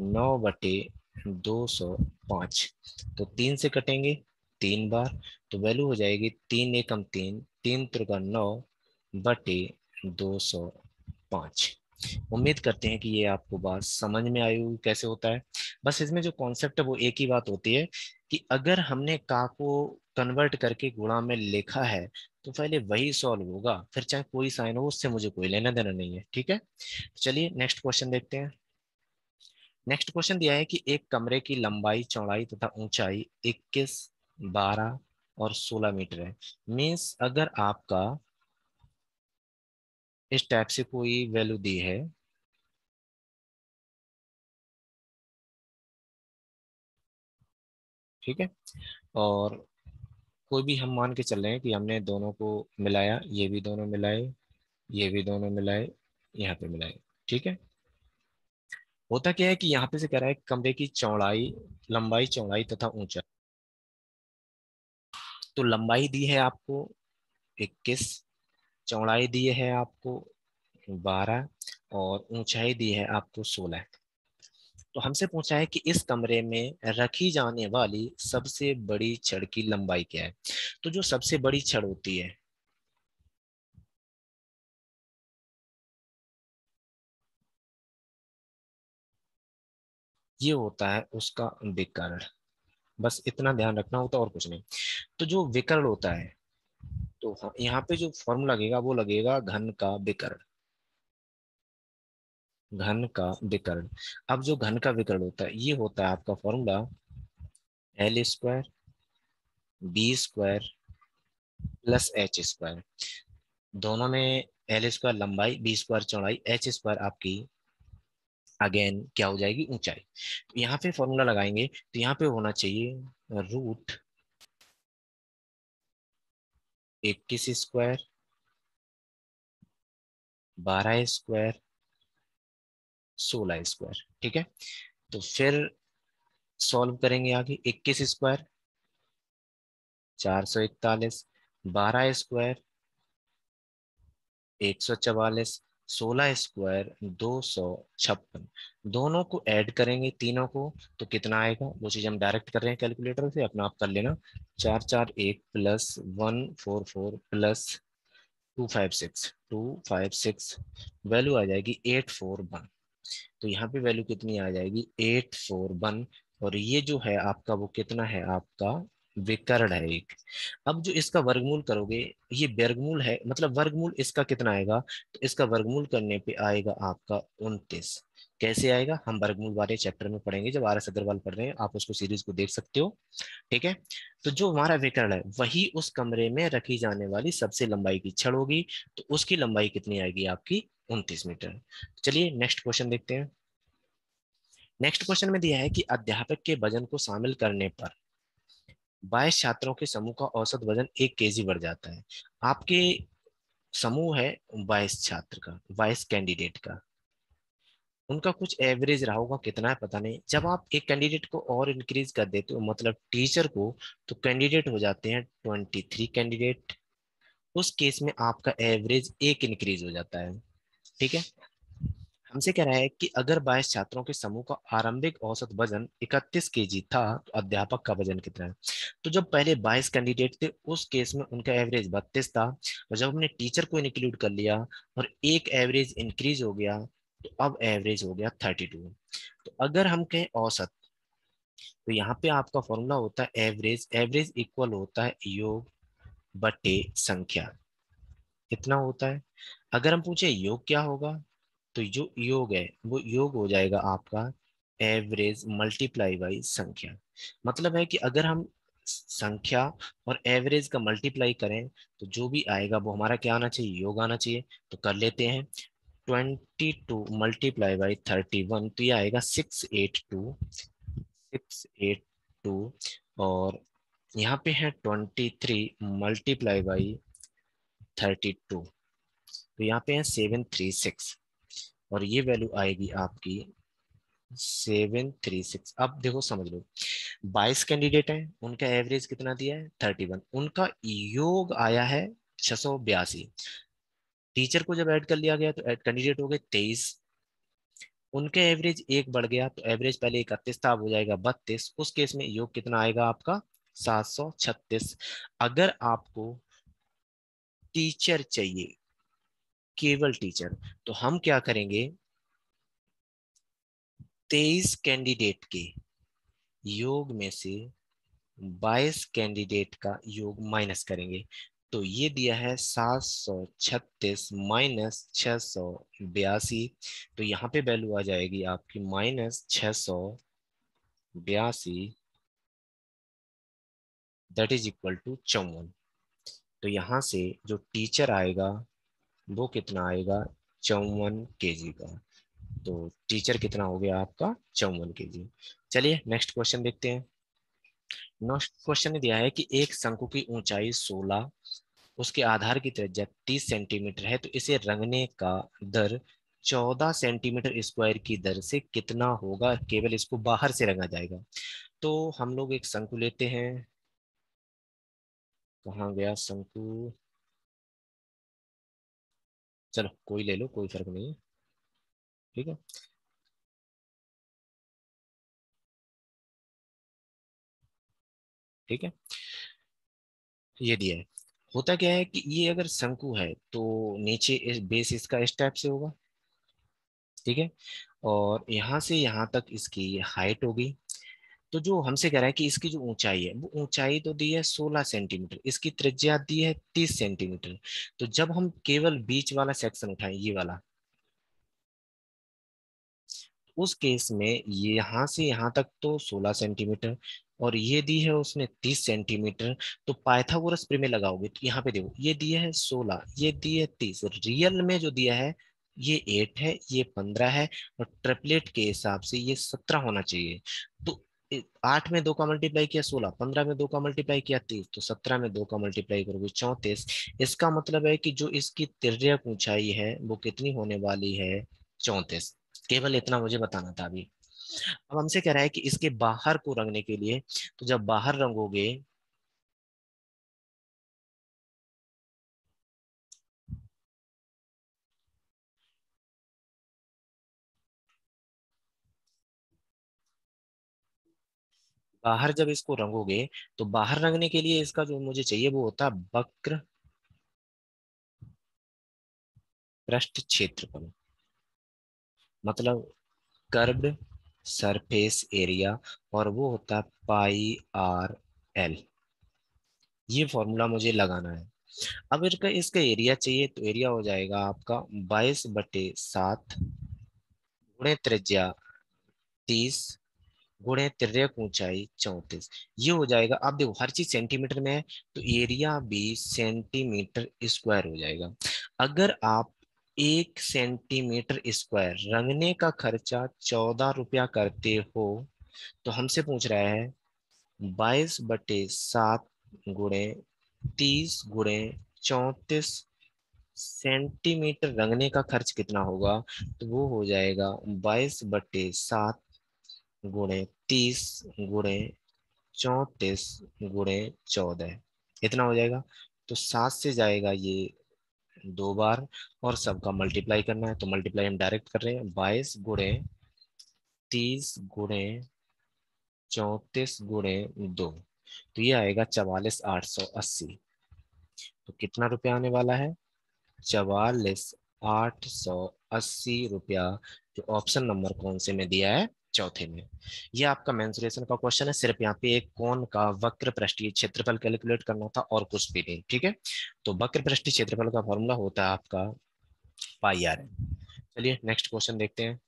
9/205। तो 3 से कटेंगे 3 बार, तो वैल्यू हो जाएगी 3×1 = 3, 3×9/205। उम्मीद करते हैं कि ये आपको बात समझ में आई होगी कैसे होता है। बस इसमें जो कॉन्सेप्ट है वो एक ही बात होती है कि अगर हमने का को कन्वर्ट करके गुणा में लिखा है तो पहले वही सॉल्व होगा, फिर चाहे कोई साइन हो उससे मुझे कोई लेना देना नहीं है। ठीक है, चलिए नेक्स्ट क्वेश्चन देखते हैं। नेक्स्ट क्वेश्चन दिया है कि एक कमरे की लंबाई चौड़ाई तथा ऊंचाई 21, 12 और 16 मीटर है। मीन्स अगर आपका इस टाइप से कोई वैल्यू दी है, ठीक है, और कोई भी हम मान के चल रहे हैं कि हमने दोनों को मिलाया, ये भी दोनों मिलाए, ये भी दोनों मिलाए, यहाँ पे मिलाए। ठीक है, होता क्या है कि यहाँ पे से कह रहा है कमरे की चौड़ाई, लंबाई चौड़ाई तथा ऊंचाई। तो लंबाई दी है आपको 21, चौड़ाई दी है आपको 12 और ऊंचाई दी है आपको 16। तो हमसे पूछा है कि इस कमरे में रखी जाने वाली सबसे बड़ी छड़ की लंबाई क्या है। तो जो सबसे बड़ी छड़ होती है ये होता है उसका विकर्ण। बस इतना ध्यान रखना होता है और कुछ नहीं। तो जो विकर्ण होता है, तो यहाँ पे जो फॉर्मूला लगेगा वो लगेगा घन का विकर्ण। घन का विकर्ण। अब जो घन का विकर्ण होता है ये होता है आपका formula L² B² plus H²। दोनों में L² लंबाई, B² चौड़ाई, H² आपकी अगेन क्या हो जाएगी, ऊंचाई। तो यहाँ पे फॉर्मूला लगाएंगे तो यहाँ पे होना चाहिए √21², 12², 16²। ठीक है। तो फिर सॉल्व करेंगे आगे। 21², 441, 12², 144, 16², 256। दोनों को ऐड करेंगे तीनों को, तो कितना आएगा वो चीज हम डायरेक्ट कर रहे हैं कैलकुलेटर से, अपना आप कर लेना। 441 प्लस 144 प्लस 256 वैल्यू आ जाएगी 841। तो यहाँ पे वैल्यू कितनी आ जाएगी, 841। और ये जो है आपका वो कितना है, आपका विकर्ण है एक। अब जो इसका वर्गमूल करोगे, ये वर्गमूल है मतलब वर्गमूल इसका कितना आएगा, तो इसका वर्गमूल करने पे आएगा आपका 29। कैसे आएगा, हम वर्गमूल वाले चैप्टर में पढ़ेंगे, जब RS अग्रवाल पढ़ रहे हैं आप उसको सीरीज को देख सकते हो। ठीक है। तो जो हमारा विकर्ण है वही उस कमरे में रखी जाने वाली सबसे लंबाई की छड़ होगी, तो उसकी लंबाई कितनी आएगी आपकी, 29 मीटर। चलिए नेक्स्ट क्वेश्चन देखते हैं। नेक्स्ट क्वेश्चन में दिया है कि अध्यापक के वजन को शामिल करने पर 22 छात्रों के समूह का औसत वजन 1 kg बढ़ जाता है। आपके समूह है 22 छात्र का, 22 कैंडिडेट का, उनका कुछ एवरेज रहा होगा, कितना है पता नहीं। जब आप एक कैंडिडेट को और इंक्रीज कर देते हो मतलब टीचर को, तो कैंडिडेट हो जाते हैं 23 कैंडिडेट। उस केस में आपका एवरेज एक इंक्रीज हो जाता है। ठीक है। हमसे कह रहा है कि अगर 22 छात्रों के समूह का आरंभिक औसत वजन 31 kg था, तो अध्यापक का वजन कितना है। तो जब पहले 22 कैंडिडेट थे उस केस में उनका एवरेज 32 था, और जब हमने टीचर को इंक्लूड कर लिया और एक एवरेज इंक्रीज हो गया, तो अब एवरेज हो गया 32। तो अगर हम कहें औसत, तो यहाँ पे आपका फॉर्मूला होता है एवरेज। एवरेज इक्वल होता है योग बटे संख्या। कितना होता है, अगर हम पूछे योग क्या होगा, तो जो योग है वो योग हो जाएगा आपका एवरेज मल्टीप्लाई बाई संख्या। मतलब है कि अगर हम संख्या और एवरेज का मल्टीप्लाई करें, तो जो भी आएगा वो हमारा क्या आना चाहिए, योग आना चाहिए। तो कर लेते हैं। 22 × 31, तो ये आएगा 682। और यहाँ पे है 23 × 32, तो यहाँ पे है 736। और ये वैल्यू आएगी आपकी 736। अब देखो समझ लो, 22 कैंडिडेट हैं, उनका एवरेज कितना दिया है 31, उनका योग आया है 682। टीचर को जब ऐड कर लिया गया तो कैंडिडेट हो गए 23। उनके एवरेज एक बढ़ गया, तो एवरेज पहले 31 था, अब हो जाएगा 32। उस केस में योग कितना आएगा आपका 736। अगर आपको टीचर चाहिए, केवल टीचर, तो हम क्या करेंगे, 23 कैंडिडेट के योग में से 22 कैंडिडेट का योग माइनस करेंगे। तो ये दिया है 736 माइनस 682। तो यहाँ पे वैल्यू आ जाएगी आपकी -682, दैट इज इक्वल टू 54। तो यहाँ से जो टीचर आएगा वो कितना आएगा, 54 kg का। तो टीचर कितना हो गया आपका, 54 kg। चलिए नेक्स्ट क्वेश्चन देखते हैं। नेक्स्ट क्वेश्चन ने दिया है कि एक शंकु की ऊंचाई 16, उसके आधार की त्रिज्या 30 सेंटीमीटर है, तो इसे रंगने का दर 14 सेंटीमीटर स्क्वायर की दर से कितना होगा, केवल इसको बाहर से रंगा जाएगा। तो हम लोग एक शंकु लेते हैं। कहाँ गया शंकु, चलो कोई ले लो, कोई फर्क नहीं है। ठीक है। ठीक है। ये दिया है। होता क्या है कि ये अगर शंकु है तो नीचे इस बेस इसका इस टाइप से होगा। ठीक है। और यहाँ से यहाँ तक इसकी हाइट होगी। तो जो हमसे कह रहा है कि इसकी जो ऊंचाई है, वो ऊंचाई तो दी है 16 सेंटीमीटर, इसकी त्रिज्या दी है 30 सेंटीमीटर। तो जब हम केवल बीच वाला सेक्शन उठाएं, ये वाला, उस केस में ये यहाँ से यहाँ तक तो 16 सेंटीमीटर, और ये दी है उसने 30 सेंटीमीटर। तो पाइथागोरस प्रमेय लगाओगे तो यहाँ पे देखो, ये दिया है 16, ये दी है 30, रियल में जो दिया है ये 8 है, ये 15 है, और ट्रिपलेट के हिसाब से ये 17 होना चाहिए। तो 8 में 2 का मल्टीप्लाई किया 16, 15 में 2 का मल्टीप्लाई किया 30, तो 17 में 2 का मल्टीप्लाई करोगे 34। इसका मतलब है कि जो इसकी तिर्यक ऊंचाई है वो कितनी होने वाली है, 34। केवल इतना मुझे बताना था अभी। अब हमसे कह रहा है कि इसके बाहर को रंगने के लिए, तो जब बाहर रंगोगे, बाहर जब इसको रंगोगे, तो बाहर रंगने के लिए इसका जो मुझे चाहिए वो होता है वक्र पृष्ठ क्षेत्रफल, मतलब कर्व्ड सरफेस एरिया, और वो होता है πr/l। ये फॉर्मूला मुझे लगाना है। अब इसका इसका एरिया चाहिए, तो एरिया हो जाएगा आपका 22/7 गुणे त्रिज्या 30 गुणे तिर्यक ऊंचाई 34। ये हो जाएगा। अब देखो हर चीज सेंटीमीटर में है, तो एरिया भी सेंटीमीटर स्क्वायर हो जाएगा। अगर आप 1 सेंटीमीटर स्क्वायर रंगने का खर्चा 14 रुपया करते हो, तो हमसे पूछ रहा है 22/7 गुणे 30 गुणे 34 सेंटीमीटर रंगने का खर्च कितना होगा। तो वो हो जाएगा 22/7 गुणे 30 गुणे 34 गुणे 14, इतना हो जाएगा। तो 7 से जाएगा ये 2 बार, और सबका मल्टीप्लाई करना है, तो मल्टीप्लाई हम डायरेक्ट कर रहे हैं, 22 गुणे 30 गुणे 34 गुणे 2, तो ये आएगा 44,880। तो कितना रुपया आने वाला है, 44,880 रुपया, जो ऑप्शन नंबर कौन से में दिया है, चौथे में। ये आपका मेंसुरेशन का क्वेश्चन है, सिर्फ यहाँ पे एक कोण का वक्र पृष्ठीय क्षेत्रफल कैलकुलेट करना था और कुछ भी नहीं, ठीक है। तो वक्र पृष्ठीय क्षेत्रफल का फॉर्मूला होता है आपका πr। चलिए नेक्स्ट क्वेश्चन देखते हैं।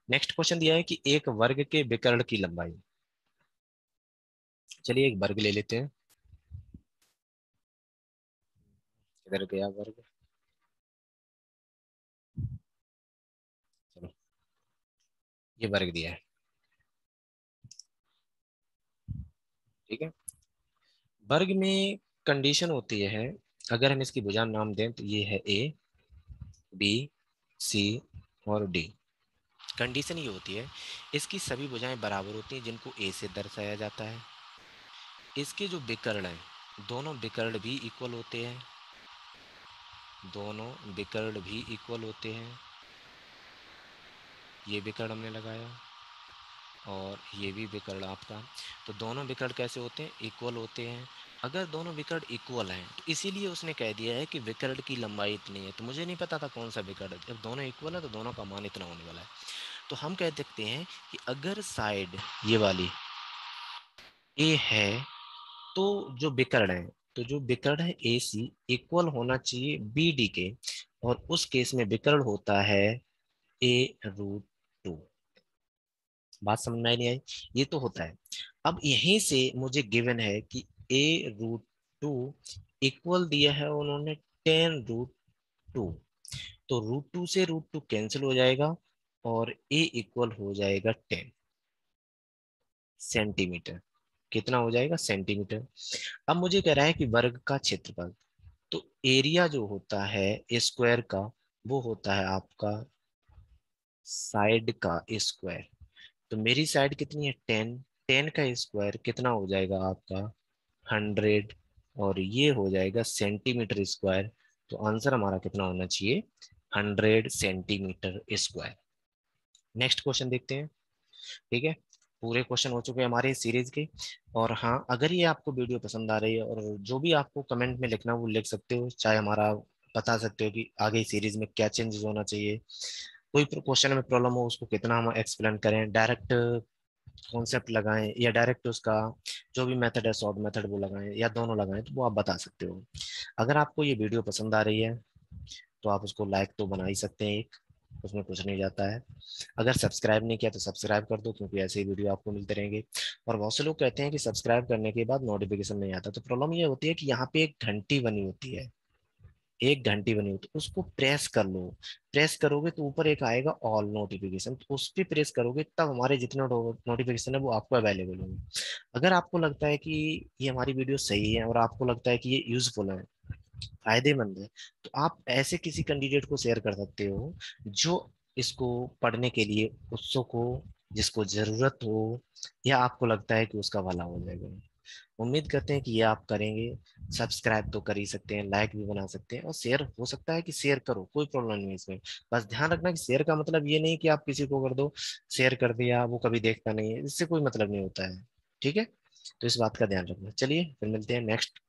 नेक्स्ट क्वेश्चन दिया है कि एक वर्ग के विकर्ण की लंबाई, चलिए एक वर्ग ले लेते हैं। किधर गया वर्ग, चलो, ये वर्ग दिया है, ठीक है। वर्ग में कंडीशन होती है, अगर हम इसकी भुजा नाम दें तो ये है ए, बी, सी और डी। कंडीशन ये होती है, इसकी सभी भुजाएं बराबर होती हैं जिनको ए से दर्शाया जाता है। इसके जो विकर्ण हैं, दोनों विकर्ण भी इक्वल होते हैं, दोनों विकर्ण भी इक्वल होते हैं। ये विकर्ण हमने लगाया, और ये भी विकर्ण आपका। तो दोनों विकर्ण कैसे होते हैं, इक्वल होते हैं। अगर दोनों विकर्ण इक्वल हैं, तो इसीलिए उसने कह दिया है कि विकर्ण की लंबाई इतनी है। तो मुझे नहीं पता था कौन सा विकर्ण है, जब दोनों इक्वल है तो दोनों का मान इतना होने वाला है। तो हम कह सकते हैं कि अगर साइड ये वाली ए है, तो जो विकर्ण है, तो जो विकर्ण है ए सी इक्वल होना चाहिए बी डी के, और उस केस में विकर्ण होता है a√2। बात समझ में नहीं आई, ये तो होता है। अब यहीं से मुझे गिवन है कि a√2 इक्वल दिया है उन्होंने 10√2। तो √2 से √2 कैंसिल हो जाएगा, और a इक्वल हो जाएगा 10 सेंटीमीटर। कितना हो जाएगा, सेंटीमीटर। अब मुझे कह रहा है कि वर्ग का क्षेत्रफल, तो एरिया जो होता है स्क्वायर का, वो होता है आपका साइड का स्क्वायर। तो मेरी साइड कितनी है, 10, 10 का स्क्वायर कितना हो जाएगा आपका 100, और ये हो जाएगा सेंटीमीटर स्क्वायर। तो आंसर हमारा कितना होना चाहिए, 100 सेंटीमीटर स्क्वायर। नेक्स्ट क्वेश्चन देखते हैं, ठीक है। पूरे क्वेश्चन हो चुके हैं हमारे इस सीरीज के। और हाँ, अगर ये आपको वीडियो पसंद आ रही है, और जो भी आपको कमेंट में लिखना वो लिख सकते हो, चाहे हमारा बता सकते हो कि आगे सीरीज में क्या चेंजेस होना चाहिए। कोई क्वेश्चन में प्रॉब्लम हो उसको कितना हम एक्सप्लेन करें, डायरेक्ट कॉन्सेप्ट लगाएं या डायरेक्ट उसका जो भी मेथड है, शॉर्ट मेथड वो लगाएं या दोनों लगाएं, तो वो आप बता सकते हो। अगर आपको ये वीडियो पसंद आ रही है तो आप उसको लाइक तो बना ही सकते हैं एक, उसमें कुछ नहीं जाता है। अगर सब्सक्राइब नहीं किया तो सब्सक्राइब कर दो, क्योंकि ऐसे ही वीडियो आपको मिलते रहेंगे। और बहुत से लोग कहते हैं कि सब्सक्राइब करने के बाद नोटिफिकेशन नहीं आता, तो प्रॉब्लम ये होती है कि यहाँ पे एक घंटी बनी होती है, एक घंटी बनी होती है, उसको प्रेस कर लो। प्रेस करोगे तो ऊपर एक आएगा ऑल नोटिफिकेशन, तो उस पर प्रेस करोगे तब हमारे जितने नोटिफिकेशन है वो आपको अवेलेबल होंगे। अगर आपको लगता है कि ये हमारी वीडियो सही है और आपको लगता है कि ये यूजफुल है, फायदेमंद है, तो आप ऐसे किसी कैंडिडेट को शेयर कर सकते हो जो इसको पढ़ने के लिए उत्सुक हो, जिसको जरूरत हो, या आपको लगता है कि उसका भला हो जाएगा। उम्मीद करते हैं कि ये आप करेंगे। सब्सक्राइब तो कर ही सकते हैं, लाइक भी बना सकते हैं, और शेयर हो सकता है कि शेयर करो, कोई प्रॉब्लम नहीं है इसमें। बस ध्यान रखना कि शेयर का मतलब ये नहीं कि आप किसी को कर दो, शेयर कर दिया वो कभी देखता नहीं है, इससे कोई मतलब नहीं होता है। ठीक है, तो इस बात का ध्यान रखना। चलिए फिर मिलते हैं नेक्स्ट